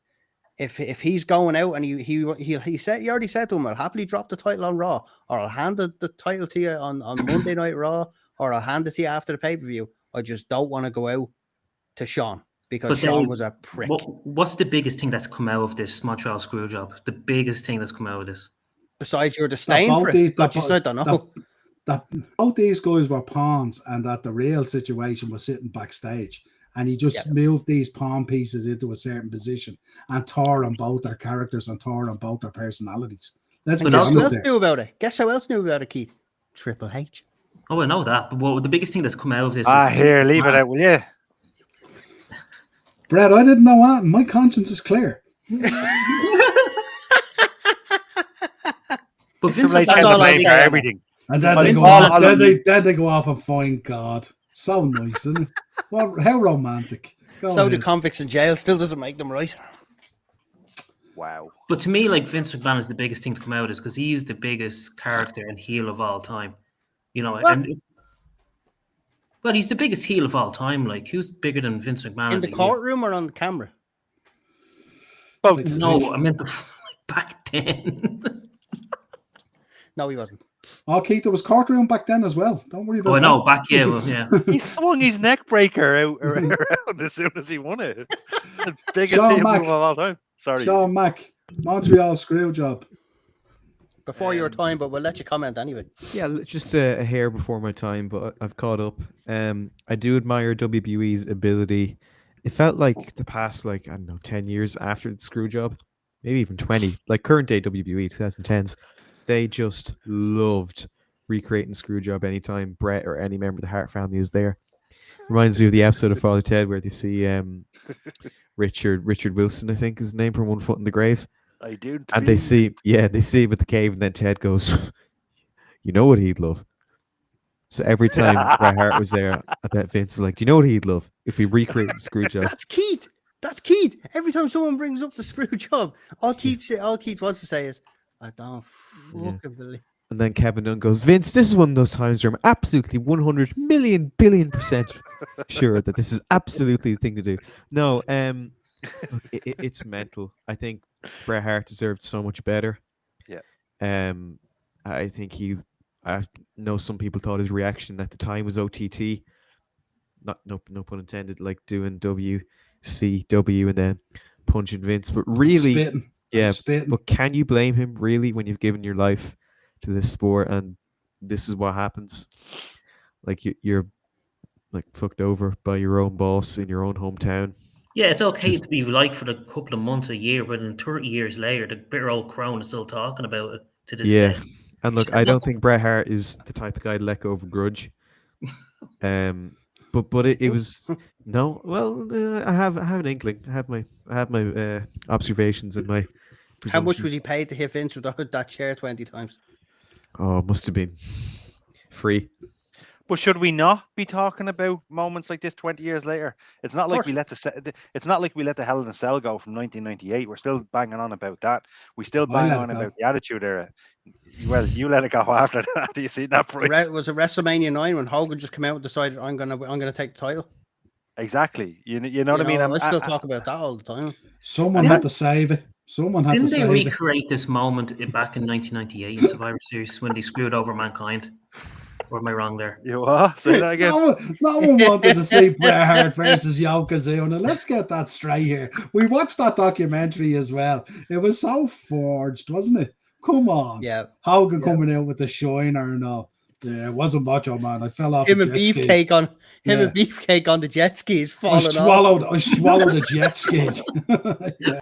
if he's going out and he already said to him, I'll happily drop the title on Raw, or I'll hand the title to you on Monday Night Raw, or I'll hand it to you after the pay-per-view. I just don't want to go out to Sean because Sean was a prick. What's the biggest thing that's come out of this Montreal Screwjob? The biggest thing that's come out of this? Besides your disdain for it, I don't know. That both these guys were pawns and that the real situation was sitting backstage. And he just moved these pawn pieces into a certain position and tore on both their characters and tore on both their personalities. Let's be Guess who honest else there. knew about it? Guess who else knew about it, Keith? Triple H. Oh, I know that. But the biggest thing that's come out of this is... Here, leave it out, will you? Brett, I didn't know that. My conscience is clear. But Vince Triple H that's has all the I blame say. for everything. And then I they think go all off. of Then them- they go off and find God. So nice, isn't it? Well, how romantic. Go So ahead. the convicts in jail still doesn't make them right. Wow. But to me, like, Vince McMahon is the biggest thing to come out is because he's the biggest character and heel of all time. You know, but he's the biggest heel of all time. Like, who's bigger than Vince McMahon? In as the a heel? courtroom or on the camera? Both. No, I meant back then. No, he wasn't. Oh, Keith, there was courtroom back then as well. Don't worry about Oh, I that. know, back yeah, well, yeah. He swung his neck breaker out around as soon as he won it. The biggest Sean heel Mack. move of all time. Sorry. Sean Mack, Montreal screw job. Before your time, but we'll let you comment anyway. Yeah, just a hair before my time, but I've caught up. I do admire WWE's ability. It felt like the past, like, I don't know, 10 years after the screw job, maybe even 20, like current day WWE 2010s, they just loved recreating screw job anytime Brett or any member of the Hart family is there. Reminds me of the episode of Father Ted where they see Richard Wilson, I think is his name, from One Foot in the Grave. I do. And they see him at the cave, and then Ted goes, "You know what he'd love." So every time Bret Hart was there, I bet Vince was like, "Do you know what he'd love if we recreate the screw job?" That's Keith. That's Keith. Every time someone brings up the screw job, all Keith wants to say is, "I don't fucking believe." And then Kevin Dunn goes, "Vince, this is one of those times where I'm absolutely 100 million billion% sure that this is absolutely the thing to do." No, look, it's mental. I think Bret Hart deserved so much better. Yeah. I think I know some people thought his reaction at the time was OTT. No pun intended, like doing WCW and then punching Vince. But really, Spitting. yeah. Spitting. But can you blame him really when you've given your life to this sport and this is what happens? Like you're like fucked over by your own boss in your own hometown. Yeah, it's okay to be like for a couple of months, a year, but then 30 years later, the bitter old crone is still talking about it to this day. And look, I don't think Bret Hart is the type of guy to let go of a grudge. But it was no. Well, I have an inkling. I have my observations and my. How much was he paid to hit Vince without that chair 20 times? Oh, it must have been free. But should we not be talking about moments like this 20 years later? It's not like we let the Hell in a Cell go from 1998. We're still banging on about that. We still bang on about the Attitude Era. Well, you let it go after that. Do you see that price? Was it WrestleMania 9 when Hogan just came out and decided I'm gonna take the title? Exactly. You know what I mean? I still talk about that all the time. Someone had to save it. Didn't they recreate this moment back in 1998 in Survivor Series when they screwed over Mankind? Or am I wrong there? You are? Say that again. No one wanted to see Bret Hart versus Yokozuna. Let's get that straight here. We watched that documentary as well. It was so forged, wasn't it? Come on. Yeah. Hogan coming out with the shiner and all. Yeah, it wasn't Macho Man. I fell off. Him and Beefcake on the jet skis. I swallowed a jet ski. Yeah,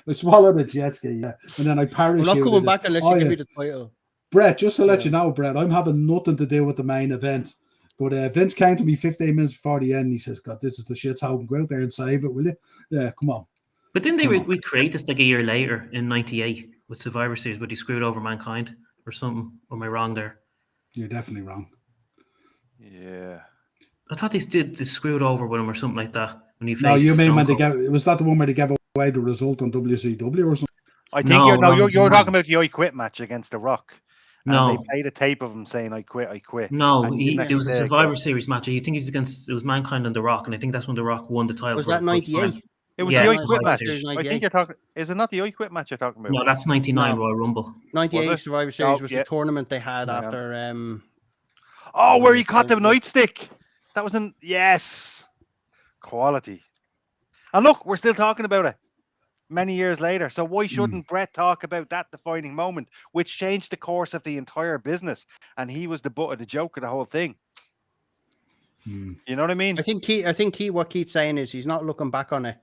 I swallowed a jet ski. Yeah, and then I parachuted. I'm not coming back unless you give me the title. Brett, just to let you know, Brett, I'm having nothing to do with the main event. But Vince came to me 15 minutes before the end. And he says, "God, this is the shit. Hogan, go out there and save it, will you?" Yeah, come on. But didn't they recreate this like a year later in '98 with Survivor Series, where they screwed over Mankind or something? Or am I wrong there? You're definitely wrong. Yeah. I thought they screwed over with him or something like that. When he no, you mean when they gave? Was that the one where they gave away the result on WCW or something? I think you're talking about the I Quit match against The Rock. And they played a tape of him saying, "I quit." No, there was a Survivor Series match. I think it was Mankind and The Rock, and I think that's when The Rock won the title. Was that 98? It was the I Quit match. I think you're talking. Is it not the I Quit match you're talking about? No, that's 99 Royal Rumble. 98 Survivor Series was the tournament they had after. Where he caught the nightstick. That was quality. And look, we're still talking about it many years later. So why shouldn't Bret talk about that defining moment, which changed the course of the entire business? And he was the butt of the joke of the whole thing. You know what I mean? I think what Keith's saying is he's not looking back on it,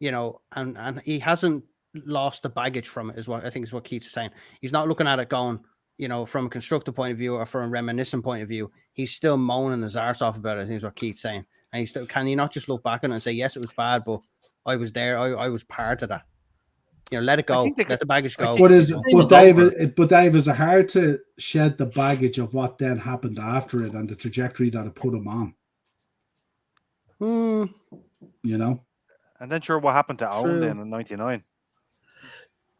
and he hasn't lost the baggage from it, is what I think is what Keith's saying. He's not looking at it going, from a constructive point of view or from a reminiscent point of view. He's still moaning his arse off about it, I think is what Keith's saying. And he still, can you not just look back on it and say, yes, it was bad, but I was there, I was part of that. Let it go. Let the baggage go. But Dave, is it hard to shed the baggage of what then happened after it and the trajectory that it put him on? And then sure, what happened to Owen then in '99?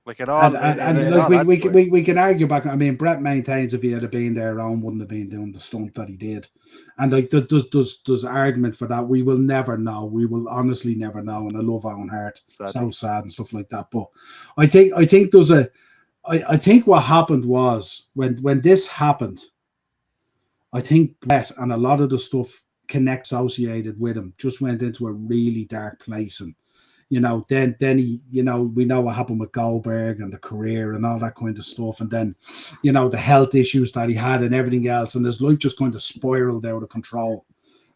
Like it all, and we can argue back. I mean, Bret maintains if he had been there, Owen wouldn't have been doing the stunt that he did, and like there's argument for that. We will never know. We will honestly never know. And I love Owen Hart, so sad and stuff like that. But I think there's I think what happened was when this happened, I think Bret and a lot of the stuff associated with him just went into a really dark place, and then he, we know what happened with Goldberg and the career and all that kind of stuff. And then, the health issues that he had and everything else. And his life just kind of spiraled out of control.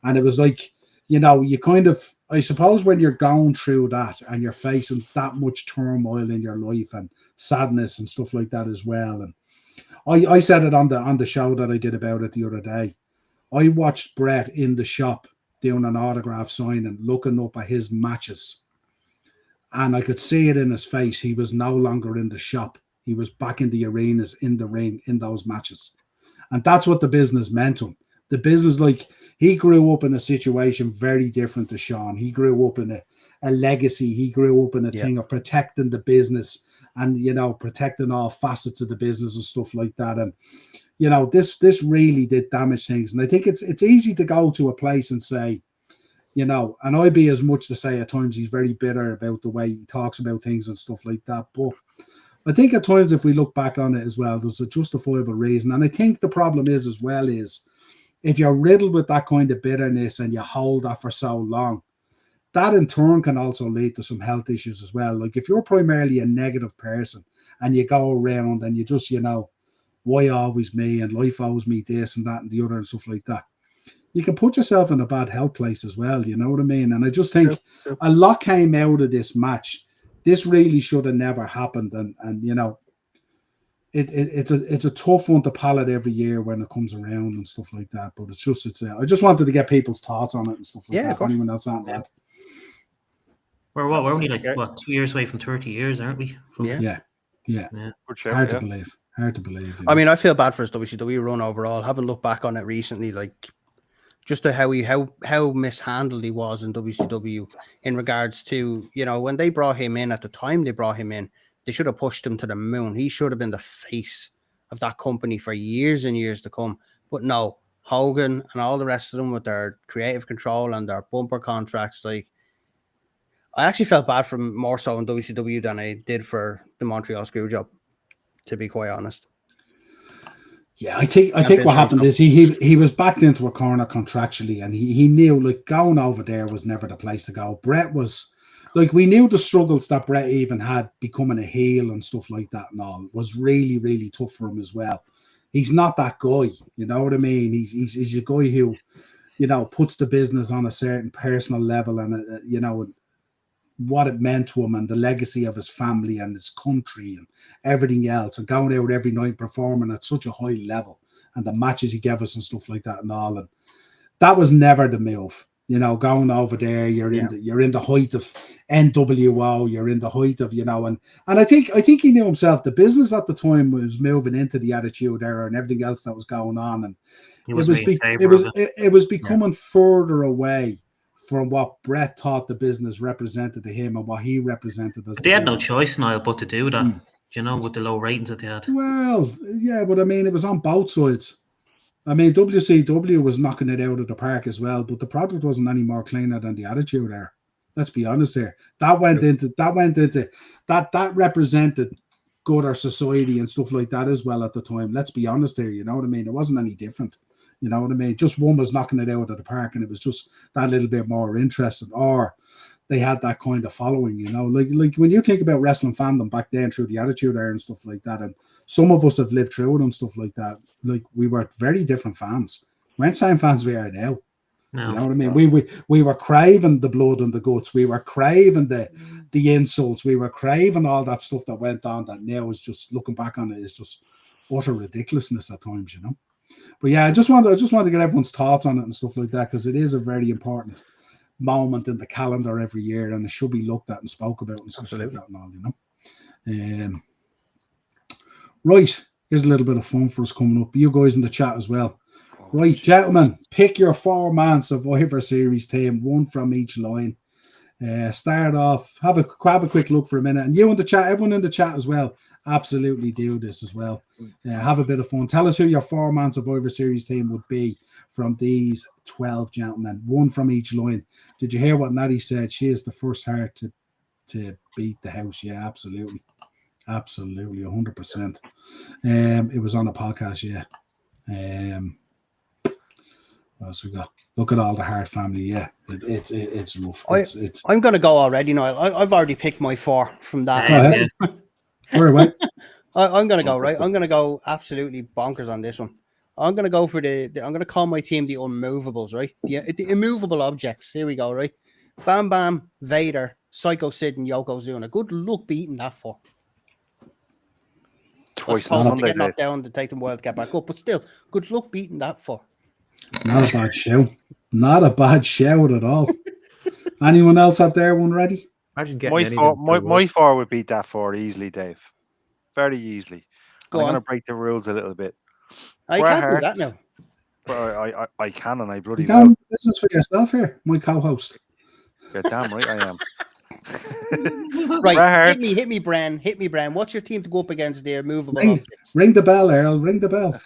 And it was like, you kind of, I suppose when you're going through that and you're facing that much turmoil in your life and sadness and stuff like that as well. And I said it on the show that I did about it the other day. I watched Bret in the shop doing an autograph signing, looking up at his matches. And I could see it in his face. He was no longer in the shop. He was back in the arenas, in the ring, in those matches. And that's what the business meant to him. The business, he grew up in a situation very different to Sean. He grew up in a legacy. He grew up in a thing of protecting the business and, protecting all facets of the business and stuff like that. And, this really did damage things. And I think it's easy to go to a place and say, and I'd be as much to say at times he's very bitter about the way he talks about things and stuff like that. But I think at times if we look back on it as well, there's a justifiable reason. And I think the problem is if you're riddled with that kind of bitterness and you hold that for so long, that in turn can also lead to some health issues as well. Like if you're primarily a negative person and you go around and you just, why always me and life owes me this and that and the other and stuff like that, you can put yourself in a bad health place as well. You know what I mean? And I just think a lot came out of this match. This really should have never happened. And it's a tough one to palate every year when it comes around and stuff like that. But I just wanted to get people's thoughts on it and stuff like that. If anyone else on that. We're only 2 years away from 30 years, aren't we? Yeah. Hard to believe. Hard to believe. I mean, I feel bad for his WCW run overall. Haven't looked back on it recently, just to how mishandled he was in WCW in regards to, when they brought him in, at the time they brought him in, they should have pushed him to the moon. He should have been the face of that company for years and years to come. But no, Hogan and all the rest of them with their creative control and their bumper contracts, I actually felt bad for him more so in WCW than I did for the Montreal Screwjob, to be quite honest. Yeah, I think what happened is he was backed into a corner contractually, and he knew going over there was never the place to go. Bret was we knew the struggles that Bret even had becoming a heel and stuff like that and all was really, really tough for him as well. He's not that guy, you know what I mean? He's a guy who, puts the business on a certain personal level and what it meant to him and the legacy of his family and his country and everything else, and going out every night performing at such a high level and the matches he gave us and stuff like that and all. And that was never the move. Going over there, you're in the height of NWO, you're in the height of, and I think he knew himself. The business at the time was moving into the Attitude Era and everything else that was going on, and it was becoming further away from what Bret thought the business represented to him and what he represented as. They had no choice, Niall, but to do that. With the low ratings that they had. Well, yeah, but I mean, it was on both sides. I mean, WCW was knocking it out of the park as well, but the product wasn't any more cleaner than the Attitude Era. Let's be honest here. That represented gutter society and stuff like that as well at the time. Let's be honest here. You know what I mean? It wasn't any different. You know what I mean? Just one was knocking it out of the park, and it was just that little bit more interesting, or they had that kind of following, like when you think about wrestling fandom back then through the Attitude Era and stuff like that, and some of us have lived through it and stuff like that. We were very different fans. We weren't same fans we are now. No. You know what I mean? We were craving the blood and the guts. We were craving the insults. We were craving all that stuff that went on that now is just, looking back on it, is just utter ridiculousness at times, But yeah, I just want to get everyone's thoughts on it and stuff like that, because it is a very important moment in the calendar every year, and it should be looked at and spoke about and stuff like that and all, Right, here's a little bit of fun for us coming up. You guys in the chat as well. Right, gentlemen, pick your 4-man Survivor Series team, one from each line. Start off, have a quick look for a minute, and you in the chat, everyone in the chat as well, absolutely do this as well. Have a bit of fun. Tell us who your 4-man Survivor Series team would be from these 12 gentlemen, one from each line. Did you hear what Natty said? She is the first heart to beat the house. Yeah, absolutely, 100%. It was on a podcast. Yeah. What else we got? Look at all the Hart family. Yeah, it's rough. It's I'm going to go already, Niall. I've already picked my 4 from that. Go ahead. Fire away. I'm going to go, right? I'm going to go absolutely bonkers on this one. I'm going to go for I'm going to call my team the Unmovables, right? The immovable objects. Here we go, right? Bam Bam, Vader, Psycho Sid, and Yokozuna. Good luck beating that 4. Twice on to Sunday, get knocked Dave. down to take them world, get back up. But still, good luck beating that 4. Not a bad shout. Not a bad shout at all. Anyone else have their one ready? Imagine getting My 4 would beat that 4 easily, Dave. Very easily. Go I'm on. going to break the rules a little bit. I Bret can't do Hart- that now. But I can, and I bloody You well. got business for yourself here, my co-host. Yeah, damn right I am. Right, Bret Hart- hit me, Bran. What's your team to go up against their movable Ring, objects? ring the bell, Earl. Ring the bell.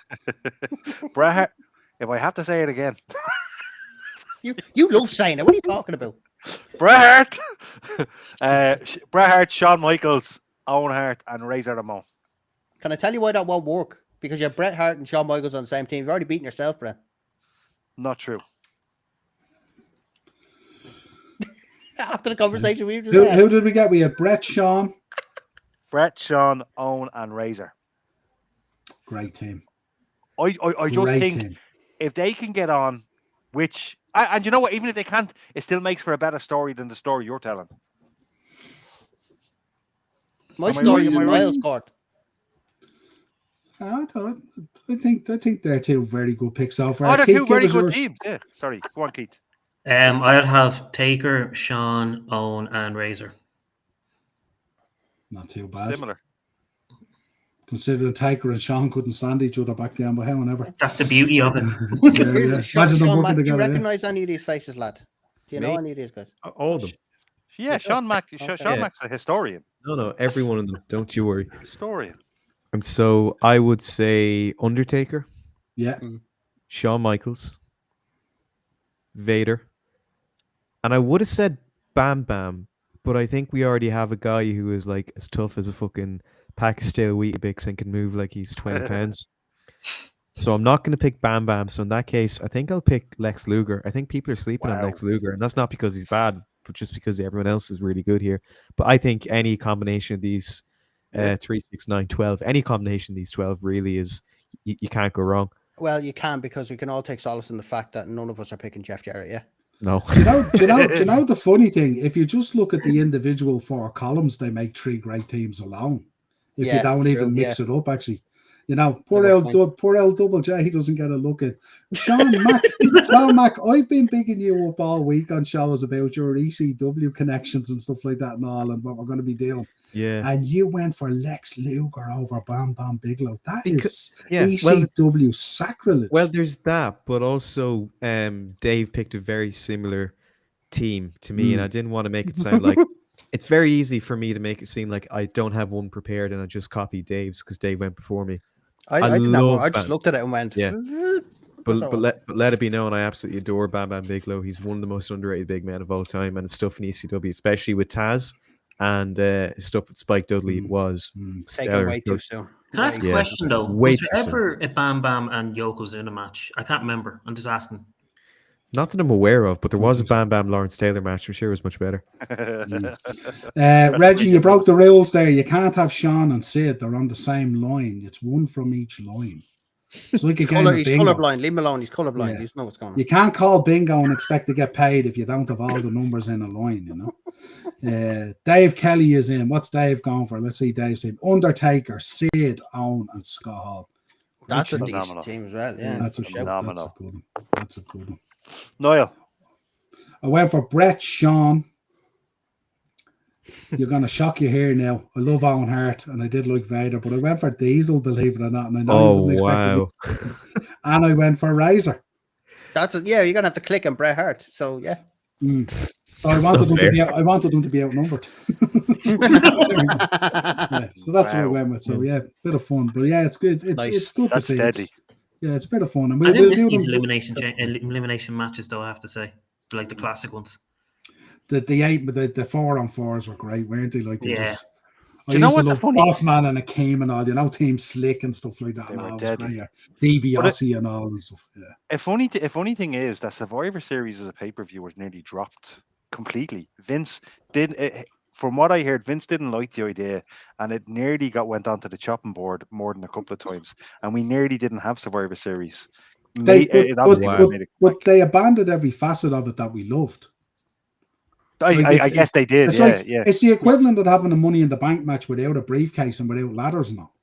Bret Hart, if I have to say it again, You love saying it. What are you talking about? Bret Hart, Bret Hart, Shawn Michaels, Owen Hart, and Razor Ramon. Can I tell you why that won't work? Because you have Bret Hart and Shawn Michaels on the same team. You've already beaten yourself, Bran. Not true. After the conversation we've just Who had. did we get? We had Brett, Sean. Bret, Shawn, Owen, and Razor. Great team. I just Great think team. if they can get on, which and you know what, even if they can't, it still makes for a better story than the story you're telling. My Am I story right? is Am in I right? Niall's court. I think they're two very good picks so far. Oh, they're Keith, two give very us good yours. teams. Yeah, sorry, go on, Keith. I'd have Taker, Sean, Owen, and Razor. Not too bad. Similar. Considering Taker and Sean couldn't stand each other back then, but however. That's the beauty of it. Yeah. Sean, Imagine them Sean working Mac, do you together. Yeah. recognise any of these faces, lad? Do you know Me? any of these guys? All of them. Yeah, Sean Mac. Okay. Sean Yeah. Mac's a historian. No, every one of them. Don't you worry. Historian. And so I would say Undertaker, Yeah. Shawn Michaels, Vader, and I would have said Bam Bam, but I think we already have a guy who is like as tough as a fucking pack of stale Weetabix and can move like he's 20 pounds. So I'm not going to pick Bam Bam. So in that case, I think I'll pick Lex Luger. I think people are sleeping on Wow. Lex Luger, and that's not because he's bad, but just because everyone else is really good here. But I think any combination of these 3, 6, 9, 12, any combination of these 12 really is, you can't go wrong. Well, you can, because we can all take solace in the fact that none of us are picking Jeff Jarrett, yeah? No. Do you know the funny thing? If you just look at the individual 4 columns, they make 3 great teams alone. If you Yeah, don't true, even mix yeah. it up, actually. You know, poor That's a old good poor old Double J, he doesn't get a look at. Sean Mac, I've been bigging you up all week on shows about your ECW connections and stuff like that and all, and what we're going to be doing. Yeah. And you went for Lex Luger over Bam Bam Bigelow. That is yeah, ECW sacrilege. Well, there's that, but also Dave picked a very similar team to me, and I didn't want to make it sound like it's very easy for me to make it seem like I don't have one prepared and I just copied Dave's because Dave went before me. I didn't have one. I just Bam. looked at it and went, Yeah. But let it be known, I absolutely adore Bam Bam Bigelow. He's one of the most underrated big men of all time, and his stuff in ECW, especially with Taz and his stuff with Spike Dudley, was taken stellar. way too soon. Can I ask a Yeah. question though? Way Was too there soon. ever a Bam Bam and Yokozuna match? I can't remember. I'm just asking. Not that I'm aware of, but there was a Bam Bam Lawrence Taylor match. I'm sure it was much better. Reggie, you broke the rules there. You can't have Sean and Sid. They're on the same line. It's one from each line. It's like a game of He's bingo. colorblind. Leave him alone. He's colorblind. Yeah. You know what's going on. You can't call bingo and expect to get paid if you don't have all the numbers in a line, you know. Dave Kelly is in. What's Dave going for? Let's see Dave's in. Undertaker, Sid, Owen, and Scott Hall. That's a Richard. decent team as well. Yeah, That's a for good sure. Phenomenal. one. That's a good one. Niall. I went for Brett, Sean. You're going to shock you here now. I love Owen Hart, and I did like Vader, but I went for Diesel, believe it or not. And I know you Oh, wouldn't expect wow. it. And I went for Razor. Yeah, you're gonna have to click on Bret Hart. So yeah. So I wanted them to be. I wanted them to be outnumbered. Yeah, so that's what I went with. So yeah, bit of fun, but yeah, it's good. It's Nice. it's good That's to see. steady. Yeah, it's a bit of fun, and I didn't we'll miss do these them. elimination matches though. I have to say, like the classic ones. The 4-on-4s were great, weren't they? Like they Yeah. just I you know used to what's a love funny- Boss Man and a Came and all, Team Slick and stuff like that. They And were all, it was deadly. great. DiBiase and all and stuff. Yeah. A funny thing is that Survivor Series as a pay-per-view was nearly dropped completely. Vince did, from what I heard, Vince didn't like the idea, and it nearly went onto the chopping board more than a couple of times, and we nearly didn't have Survivor Series. It obviously would have made it But they abandoned every facet of it that we loved. I guess they did. It's Yeah. It's the equivalent of having a Money in the Bank match without a briefcase and without ladders and all.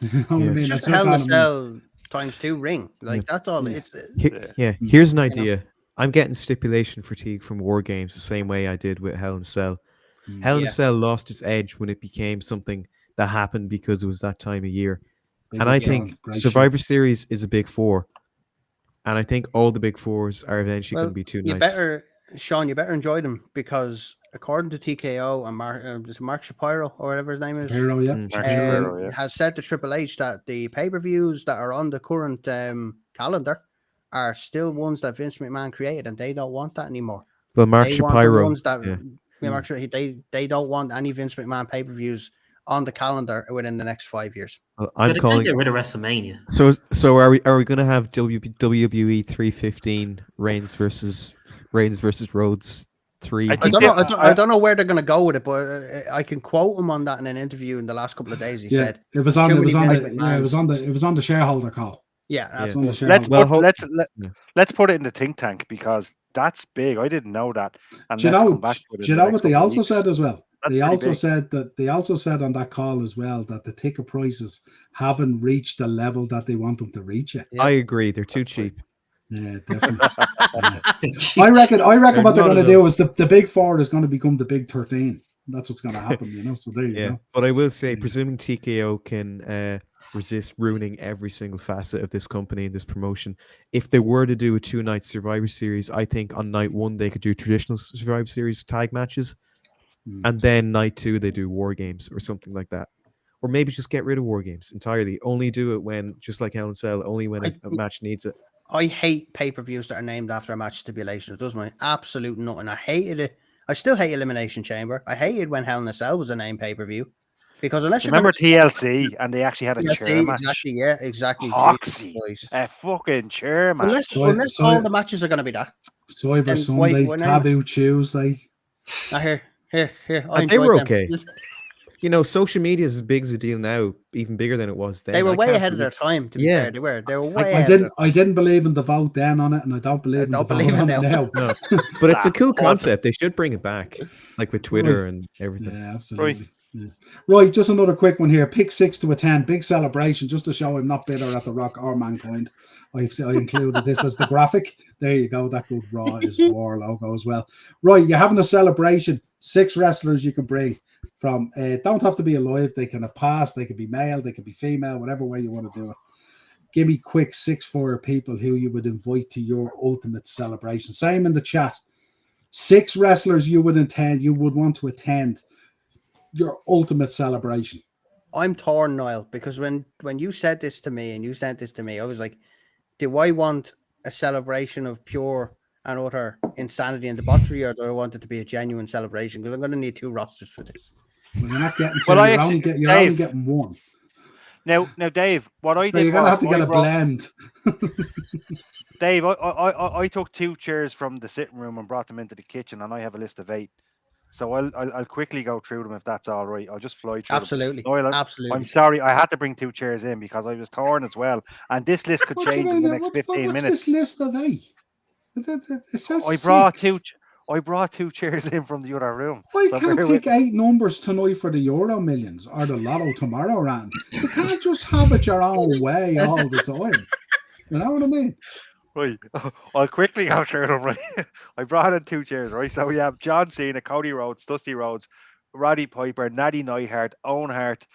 You know what I mean? It's just Hell in a Cell ×2 ring. Like that's all. Yeah. It's Here's an idea. I'm getting stipulation fatigue from War Games the same way I did with Hell in a Cell. Hell in a Cell lost its edge when it became something that happened because it was that time of year. And I think Survivor Series is a big four. And I think all the big fours are eventually going to be 2 nights. Sean, you better enjoy them because according to TKO and Mark Shapiro or whatever his name is, has said to Triple H that the pay-per-views that are on the current calendar are still ones that Vince McMahon created, and they don't want that anymore. Well, Mark Shapiro, they don't want any Vince McMahon pay-per-views on the calendar within the next 5 years. Well, I'm calling get rid of WrestleMania. So are we going to have WWE 315 Reigns versus Rhodes 3? I don't know where they're going to go with it, but I can quote him on that in an interview in the last couple of days. He said it was on the shareholder call. Yeah, let's put it in the think tank because that's big. I didn't know that. And do you know what they also said as well? They also said on that call as well that the ticket prices haven't reached the level that they want them to reach yet. I agree. They're too cheap. Yeah, definitely. I reckon what they're going to do is the big four is going to become the big 13. That's what's going to happen, So there you go. But I will say, presuming TKO can resist ruining every single facet of this company and this promotion, if they were to do a 2-night Survivor Series, I think on night 1 they could do traditional Survivor Series tag matches, and then night 2 they do War Games or something like that. Or maybe just get rid of War Games entirely. Only do it when, just like Hell in a Cell, only when a match needs it. I hate pay-per-views that are named after a match stipulation. It does my absolute nothing. I hated it. I still hate Elimination Chamber. I hated when Hell in a Cell was a named pay-per-view. Because unless you remember TLC and they actually had a chair match. Exactly. Hoxie, a fucking chair match. Unless all the matches are going to be that. Cyber Sunday, Taboo Tuesday. Here. They were okay. Social media is as big as a deal now, even bigger than it was then. They were way ahead of their time, to be fair. They were way ahead. I didn't believe in the vote then on it, and I don't believe in the vote on it now. No. But it's a cool concept. They should bring it back, like with Twitter and everything. Yeah, absolutely. Right, just another quick one here. Pick 6 to attend. Big celebration, just to show I'm not bitter at The Rock or Mankind. I included this as the graphic. There you go. That good Raw is War logo as well. Right, you're having a celebration. 6 wrestlers you can bring from. Don't have to be alive. They can have passed. They can be male. They can be female. Whatever way you want to do it. Give me quick 6 for people who you would invite to your ultimate celebration. Same in the chat. 6 wrestlers you would want to attend your ultimate celebration. I'm torn, Niall, because when you said this to me and you sent this to me, I was like, do I want a celebration of pure and utter insanity and debauchery, or do I want it to be a genuine celebration? Because I'm going to need 2 rosters for this. Well, you're not getting 2. You're only getting 1. Now, Dave, what I did, you're going to have to get a blend. Dave, I took 2 chairs from the sitting room and brought them into the kitchen, and I have a list of 8. So I'll quickly go through them if that's all right. I'll just fly through. Absolutely. I'm sorry, I had to bring 2 chairs in because I was torn as well, and this list could change in the next 15 minutes. What's this list of 8? It says I brought 2 chairs in from the other room. I can't pick 8 numbers tonight for the Euro Millions or the Lotto tomorrow, Rand. You can't just have it your own way all the time. You know what I mean? Right, I'll quickly go through them, right? I brought in 2 chairs, right? So we have John Cena, Cody Rhodes, Dusty Rhodes, Roddy Piper, Natty Neidhart, Owen Hart,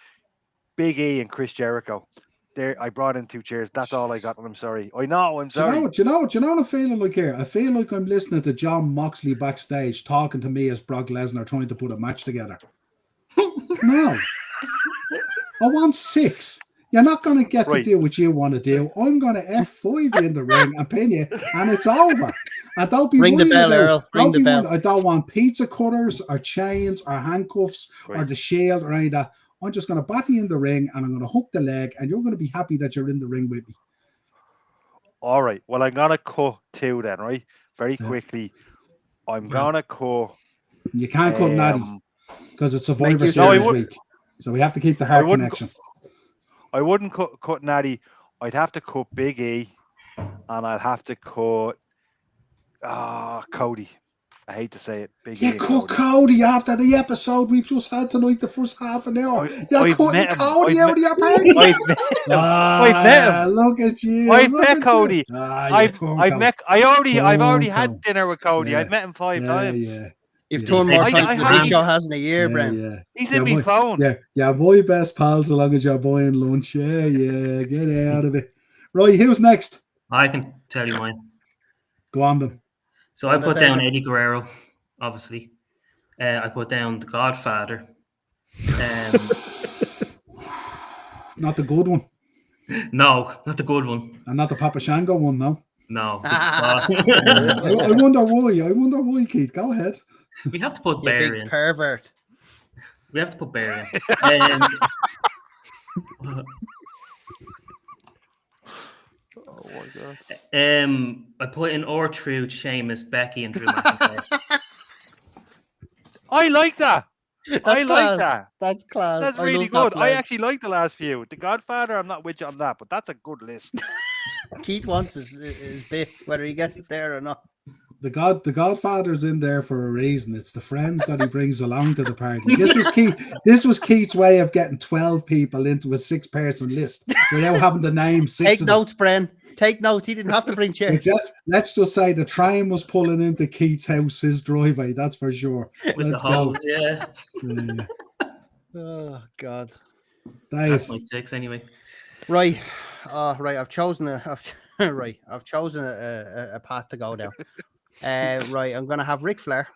Big E, and Chris Jericho. There, I brought in 2 chairs. That's all I got, and I'm sorry. I'm sorry. Do you know what I'm feeling like here? I feel like I'm listening to John Moxley backstage talking to me as Brock Lesnar trying to put a match together. No. I want 6. You're not going to get to do what you want to do. I'm going to F5 you in the ring and pin you, and it's over. And don't be ring the bell, Earl. Ring the bell. I don't want pizza cutters or chains or handcuffs or the shield or any of that. I'm just going to bat you in the ring and I'm going to hook the leg and you're going to be happy that you're in the ring with me. All right. Well, I'm going to cut 2 then, right? Very quickly. I'm going to cut... You can't cut Natty because it's Survivor you Series No, week. So we have to keep the heart connection. I wouldn't cut Natty. I'd have to cut Big E and I'd have to cut Cody. I hate to say it. Big E You and cut Cody after the episode we've just had tonight, the first half an hour. You're cutting Cody out of your party. I've met him. Look at you. I've look met at Cody. You. I've met. I've already had dinner with Cody. Yeah. I've met him 5 times. Yeah. You've turned more I times than the heard Big Show has in a year, Bren. Yeah. He's in my phone. Yeah, boy, best pals, so long as you're buying lunch. Yeah, get out of it. Right, who's next? I can tell you mine. Go on, then. So I put down Eddie Guerrero, obviously. I put down The Godfather. Not the good one. No, not the good one. And not the Papa Shango one, no. No. I wonder why, Keith. Go ahead. We have to put You Bear big in. pervert. We have to put Bear in. Oh my god. I put in R-Truth, Sheamus, Becky, and Drew McIntyre. I like that. I like that. That's class. That's I really love that good. I plan. actually like the last few. The Godfather, I'm not with you on that, but that's a good list. Keith wants his bit, whether he gets it there or not. The Godfather's in there for a reason. It's the friends that he brings along to the party. This was Keith's way of getting 12 people into a 6-person list without having to name 6. Take notes, Bren. Take notes. He didn't have to bring chairs. Let's just say the train was pulling into Keith's house, his driveway. That's for sure. With Let's the hose, yeah. Oh God. Dave. That's my 6 anyway. Right. I've chosen a path to go down. Right, I'm gonna have Ric Flair.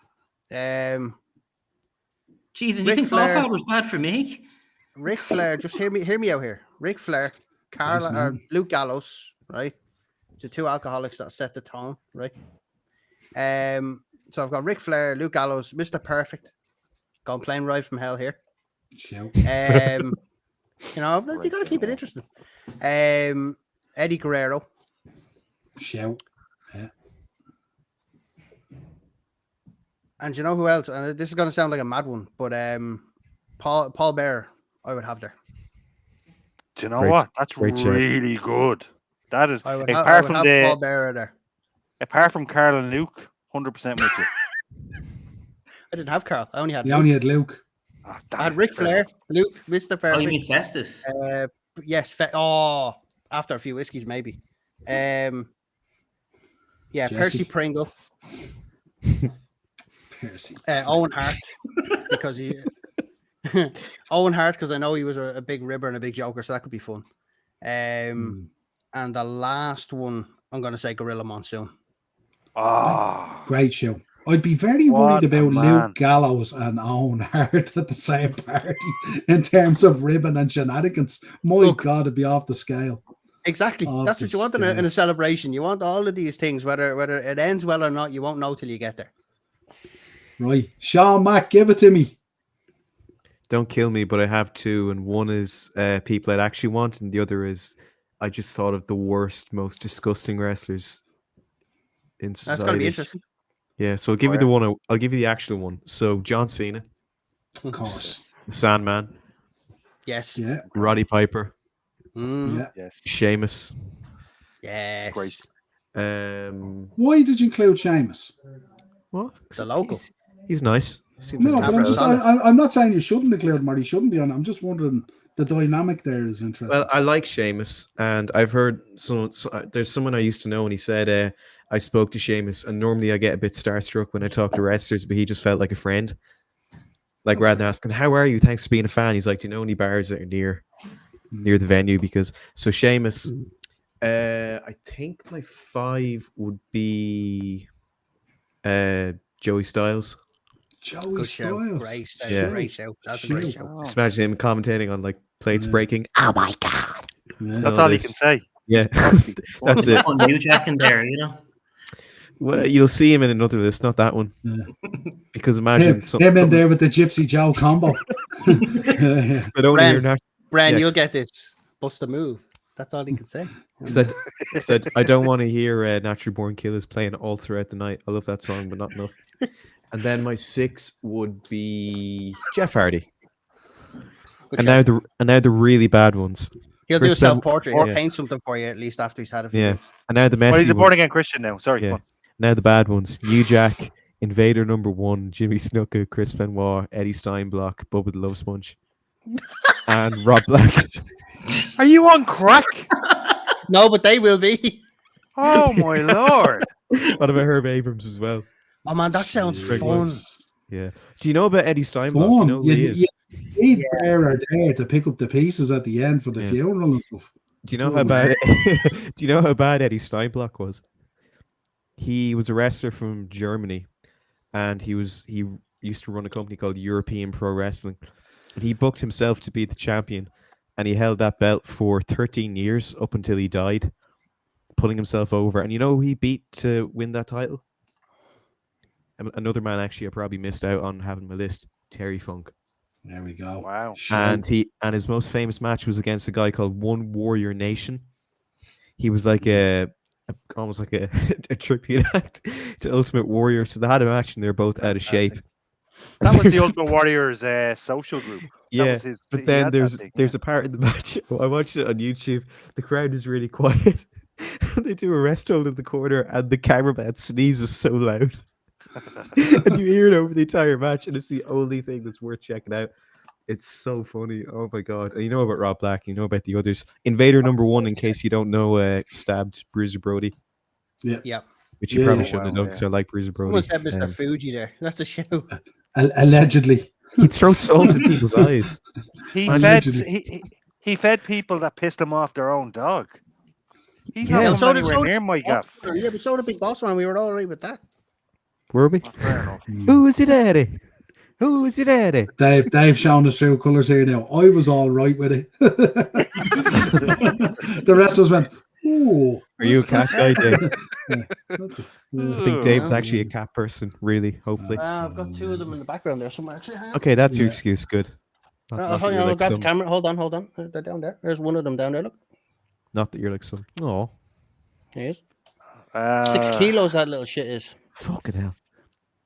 Jesus, you Ric think Flair. Godfather was bad for me? Ric Flair, just hear me out here. Ric Flair, Luke Gallows, right? The 2 alcoholics that set the tone, right? So I've got Ric Flair, Luke Gallows, Mr. Perfect. Gone playing Ride from Hell here. Shout. You gotta keep it interesting. Eddie Guerrero. Shout. Yeah. And you know who else? And this is going to sound like a mad one, but Paul Bearer, I would have there. Do you know what? That's really good. That is I would apart from have Paul Bearer there. Apart from Carl and Luke, 100% with you. I didn't have Carl. I only had You Luke. only had Luke. Oh, I had Ric Flair, Luke, Mr. Perfect. Oh, you mean Festus? Yes. After a few whiskeys, maybe. Yeah, Jesse. Percy Pringle. Percy. Owen Hart, because Owen Hart, because I know he was a big ribber and a big joker, so that could be fun. And the last one, I'm going to say Gorilla Monsoon. Great show. I'd be very worried about Luke Gallows and Owen Hart at the same party in terms of ribbon and shenanigans. God, it'd be off the scale. Exactly. That's what you want in a celebration. You want all of these things, whether it ends well or not, you won't know till you get there. Right. Sean Mack, give it to me. Don't kill me, but I have 2, and one is people I'd actually want, and the other is I just thought of the worst, most disgusting wrestlers in society. That's going to be interesting. Yeah, so I'll give you the one. I'll give you the actual one. So John Cena, Of course. Sandman, Yes. Yeah. Roddy Piper, Yeah. Yes. Sheamus. Yes. Great. Why did you include Sheamus? What? The local. He's nice. Seems No, like but a I'm not saying you shouldn't include him or he shouldn't be on it. I'm just wondering the dynamic there is interesting. Well, I like Sheamus, and I've heard there's someone I used to know, and he said I spoke to Sheamus, and normally I get a bit starstruck when I talk to wrestlers, but he just felt like a friend. Like rather than asking, "How are you? Thanks for being a fan." He's like, "Do you know any bars that are near the venue?" Because so Sheamus, I think my 5 would be Joey Styles. Joey Good show. Styles. Great show. Yeah. Great show. That's a great show. Just imagine him commentating on like plates breaking. Oh my god! Yeah. That's all he can say. Yeah, that's it. New Jack in there, Well, you'll see him in another list, not that one. Yeah. Because imagine Him in there with the Gypsy Joe combo. I don't hear Bren, Bren, Yeah, you'll get this. Bust a move. That's all he can say. said I don't want to hear Natural Born Killers playing all throughout the night. I love that song, but not enough. And then my 6 would be Jeff Hardy. Good And shout. now the really bad ones. He'll do a Chris Ben- self-portrait. He'll Yeah. paint something for you at least after he's had a few Yeah. drinks. And now the Well, messy he's a ones. born again Christian now. Sorry, Yeah. come on. Now the bad ones. You Jack, Invader number 1, Jimmy Snuka, Chris Benoit, Eddie Steinblock, Bubba the Love Sponge, and Rob Black. Are you on crack? No, but they will be. Oh my lord! What about Herb Abrams as well? Oh man, that sounds fun. Yeah. Do you know about Eddie Steinblock? Do you Fun. know who he is? You need Bearer there to pick up the pieces at the end for the funeral and stuff. Do you know how bad? Do you know how bad Eddie Steinblock was? He was a wrestler from Germany, and he used to run a company called European Pro Wrestling, and he booked himself to be the champion, and he held that belt for 13 years up until he died, putting himself over. And you know who he beat to win that title? Another man actually I probably missed out on having my list, Terry Funk. There we go. Wow. And his most famous match was against a guy called One Warrior Nation. He was like almost like a tribute act to Ultimate Warrior. So they had a match and they're both out of shape. That was the Ultimate Warrior's social group. Yeah, but then there's a part in the match. I watched it on YouTube. The crowd is really quiet. They do a rest hold in the corner, and the cameraman sneezes so loud, and you hear it over the entire match. And it's the only thing that's worth checking out. It's so funny. Oh my god! And you know about Rob Black. You know about the others. Invader number 1, in case you don't know, stabbed Bruiser Brody. Yeah. Which you probably shouldn't have done because I like Bruiser Brody. Someone said Mr. Fuji there. That's a show. Allegedly. He throws salt in people's eyes. He fed people that pissed him off their own dog. He's not so anywhere near my gaff. Yeah, but so did Big Boss Man. We were all right with that. Were we? Fair enough. Who is your daddy? Who is your daddy? Dave showing us true colours here now. I was all right with it. The rest of us went, ooh. Are you a cat guy, Dave? I I think Dave's actually a cat person, really, hopefully. I've got 2 of them in the background there somewhere. Actually, Okay, that's your excuse. Good. Not hold that on, you're I'll like grab the some- camera. Hold on. They're down there. There's one of them down there. Look. Not that you're like some. Oh, There he is. 6 kilos that little shit is. fucking hell.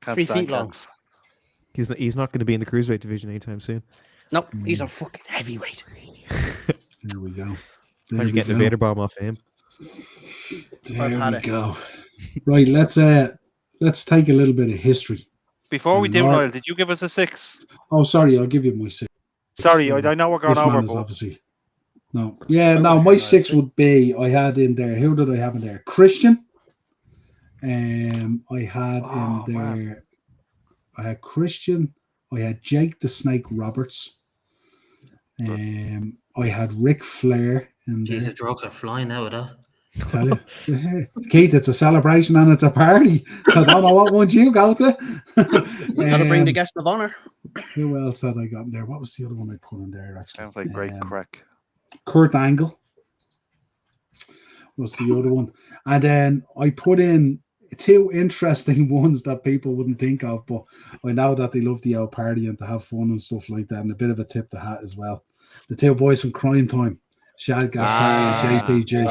3 feet long. He's not going to be in the cruiserweight division anytime soon. Nope, he's a fucking heavyweight. There we go. How'd you get the Vader bomb off of him? There we go. Right, let's take a little bit of history. Before we do, Niall, did you give us a 6? Oh, sorry, I'll give you my 6. Sorry, I know we're going This over, man is but obviously no. Yeah, no, my 6 would be I had in there. Who did I have in there? Christian. I had in there. Wow. I had Christian. I had Jake the Snake Roberts. I had Ric Flair in there. Jeez, the drugs are flying now with that. Tell you, Keith, it's a celebration and it's a party. I don't know what ones you go to. Gotta bring the guest of honor. Who else had I got in there? What was the other one I put in there? Actually, sounds like great crack. Kurt Angle was the other one, and then I put in 2 interesting ones that people wouldn't think of, but I know that they love the old party and to have fun and stuff like that, and a bit of a tip the hat as well. The 2 boys from Crime Time, Shad Gaspari and JTG.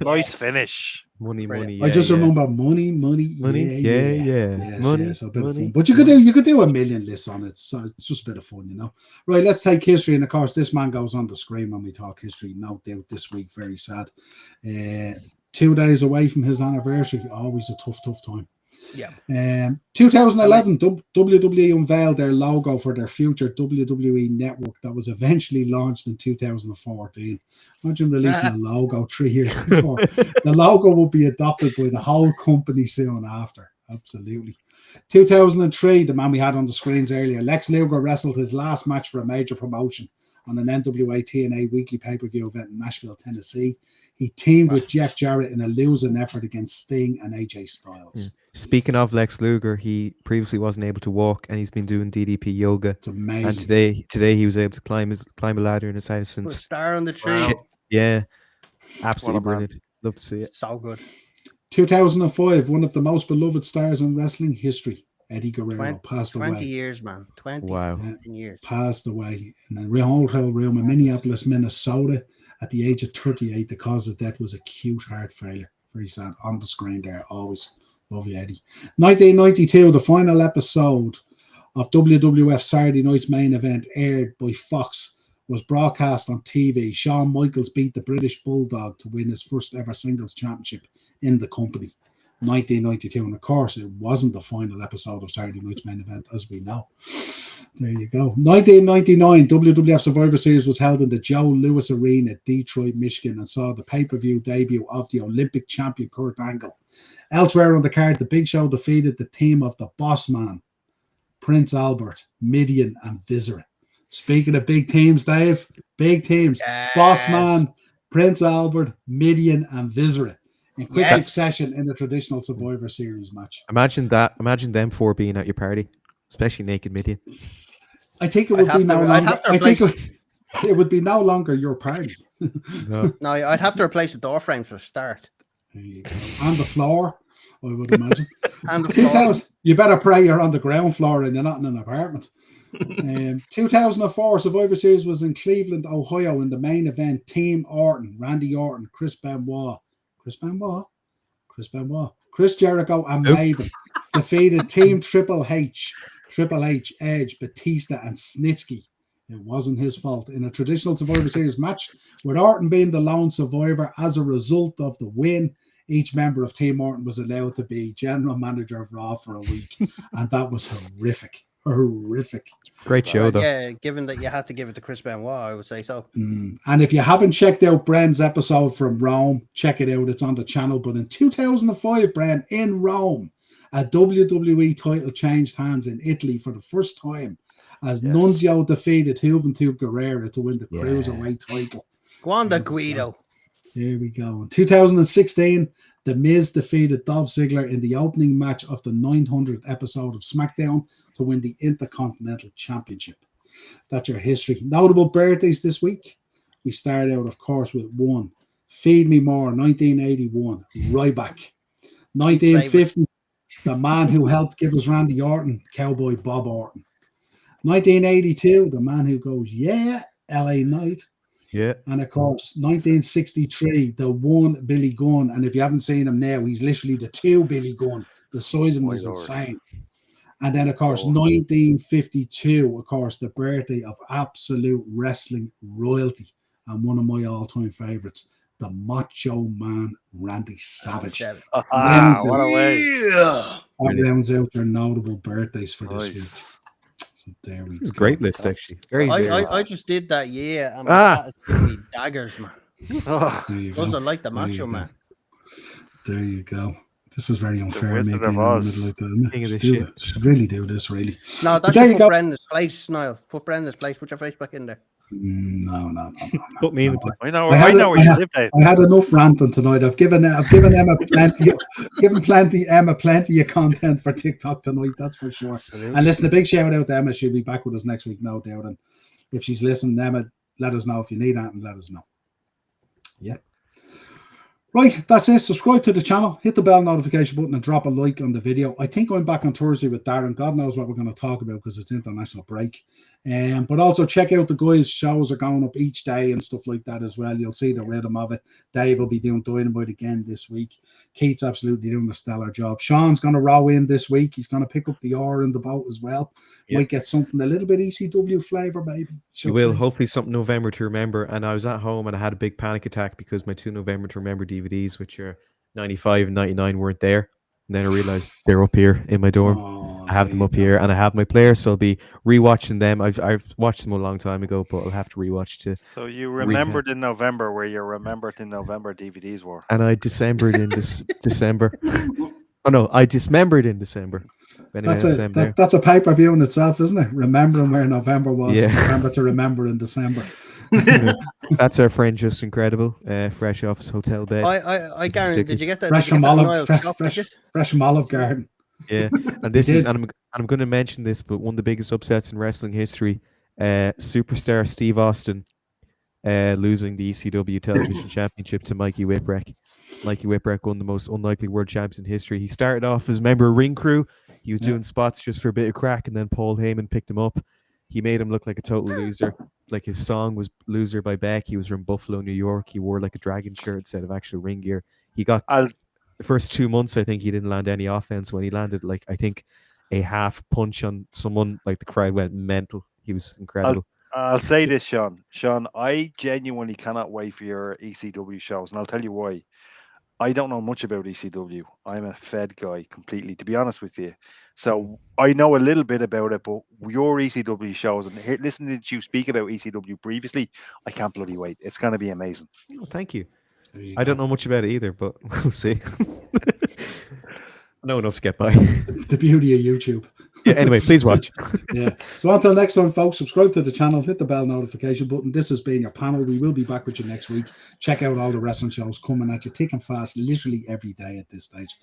Nice finish. Money. I just remember money. Yeah. Money, so a bit of fun. But you could do a million lists on it, so it's just a bit of fun, you know. Right, let's take history, and of course, this man goes on the screen when we talk history. No doubt, this week, very sad. 2 days away from his anniversary, always a tough time. Yeah. 2011, WWE unveiled their logo for their future WWE network that was eventually launched in 2014. Imagine releasing a logo 3 years before. The logo will be adopted by the whole company soon after. Absolutely. 2003, the man we had on the screens earlier, Lex Luger wrestled his last match for a major promotion on an NWA TNA weekly pay-per-view event in Nashville, Tennessee. He teamed with Jeff Jarrett in a losing effort against Sting and AJ Styles. Speaking of Lex Luger, he previously wasn't able to walk, and he's been doing DDP yoga. It's amazing. And today he was able to climb a ladder in his house since. Put a star on the tree. Wow. Yeah, absolutely brilliant. Love to see it. So good. 2005, one of the most beloved stars in wrestling history, Eddie Guerrero, passed 20 away. years, man. 20 Wow. years. Passed away in a hotel room in Minneapolis, Minnesota, at the age of 38. The cause of death was acute heart failure. Very sad. On the screen there, always. Love you, Eddie. 1992, the final episode of WWF Saturday Night's Main Event, aired by Fox, was broadcast on TV. Shawn Michaels beat the British Bulldog to win his first ever singles championship in the company. 1992, and of course it wasn't the final episode of Saturday Night's Main Event, as we know. There you go. 1999, WWF Survivor Series was held in the Joe Louis Arena, Detroit, Michigan, and saw the pay-per-view debut of the Olympic champion Kurt Angle. Elsewhere on the card, the Big Show defeated the team of the Boss Man, Prince Albert, Midian, and Viscera. Speaking of big teams, Dave, big teams. Yes. Boss Man, Prince Albert, Midian, and Viscera in quick succession in a traditional Survivor Series match. Imagine that. Imagine them four being at your party, especially Naked Midian. I think it would be no longer. I think it would be no longer your party. No. No, I'd have to replace the door frame for a start. There you go. And the floor, I would imagine. And the floor. 2000. You better pray you're on the ground floor and you're not in an apartment. 2004 Survivor Series was in Cleveland, Ohio. In the main event, Team Orton, Randy Orton, Chris Jericho, and Maven defeated Team Triple H, Edge, Batista, and Snitsky. It wasn't his fault. In a traditional Survivor Series match, with Orton being the lone survivor, as a result of the win, each member of Team Orton was allowed to be general manager of Raw for a week, and that was horrific. Great show, though. Yeah, given that you had to give it to Chris Benoit, I would say so. And if you haven't checked out Bren's episode from Rome, check it out. It's on the channel. But in 2005, Bren, in Rome, a WWE title changed hands in Italy for the first time as Nunzio defeated Juventud Guerrera to win the Cruiserweight title. Wanda Guido. Here we go. In 2016, The Miz defeated Dolph Ziggler in the opening match of the 900th episode of SmackDown to win the Intercontinental Championship. That's your history. Notable birthdays this week. We start out, of course, with one. Feed Me More, 1981. Ryback. 1950, the man who helped give us Randy Orton, Cowboy Bob Orton. 1982, the man who goes, yeah, LA Knight. Yeah. And of course, 1963, the one Billy Gunn. And if you haven't seen him now, he's literally the two Billy Gunn. The size of him is insane. And then, of course, 1952, of course, the birthday of absolute wrestling royalty and one of my all-time favorites, the Macho Man Randy Savage. What a way. That rounds out their notable birthdays for this week. So there we go. It's a great list, actually. Very I just did that year, and that is daggers, man. Those are like the Macho Man. There you go. This is very unfair. Making in the middle like that. Should really do this, really. No, that should put Brendan's place, Niall. Put Brendan's place. Put your face back in there. No. Put me in the place. I know where you live, Dave. I had enough ranting tonight. I've given Emma plenty of content for TikTok tonight. That's for sure. Absolutely. And listen, a big shout out to Emma. She'll be back with us next week, no doubt. And if she's listening, Emma, let us know if you need that, and let us know. Yeah. Right, that's it. Subscribe to the channel, hit the bell notification button, and drop a like on the video. I think I'm back on Thursday with Darren. God knows what we're going to talk about because it's international break. But also check out the guys' shows are going up each day and stuff like that as well. You'll see the rhythm of it. Dave will be doing Dynamite again this week. Keith's absolutely doing a stellar job. Sean's going to row in this week. He's going to pick up the oar in the boat as well. Yep. Might get something a little bit ECW flavour, maybe. You will. Hopefully something November to remember. And I was at home and I had a big panic attack because my 2 November to remember DVDs, which are 95 and 99, weren't there. And then I realized they're up here in my dorm. I have them up here, and I have my players, so I'll be rewatching them. I've watched them a long time ago, but I'll have to rewatch to. So you remembered in November where your remembered in November DVDs were, and I Decembered in December. Oh no, I dismembered in December. That's a pay-per-view in itself, isn't it? Remembering where November was, November to remember in December. That's our friend Just Incredible, fresh off his hotel bed. I guarantee. Did you get that? Fresh from Olive Garden. Yeah, and this is, and I'm going to mention this, but one of the biggest upsets in wrestling history: superstar Steve Austin losing the ECW Television Championship to Mikey Whipwreck. Mikey Whipwreck, one of the most unlikely world champs in history. He started off as a member of Ring Crew. He was doing spots just for a bit of crack, and then Paul Heyman picked him up. He made him look like a total loser. Like his song was "Loser" by Beck. He was from Buffalo, New York. He wore like a dragon shirt instead of actual ring gear. He got the first 2 months. I think he didn't land any offense. When he landed, like I think a half punch on someone, like the crowd went mental. He was incredible. I'll say this, Sean. Sean, I genuinely cannot wait for your ECW shows, and I'll tell you why. I don't know much about ECW. I'm a Fed guy completely, to be honest with you. So I know a little bit about it, but your ECW shows and listening to you speak about ECW previously, I can't bloody wait. It's going to be amazing. Oh, thank you. I don't know much about it either, but we'll see. I know enough to get by. The beauty of YouTube. Yeah, anyway, please watch. Yeah. So until next time, folks, subscribe to the channel, hit the bell notification button. This has been your panel. We will be back with you next week. Check out all the wrestling shows coming at you thick and fast, literally every day at this stage.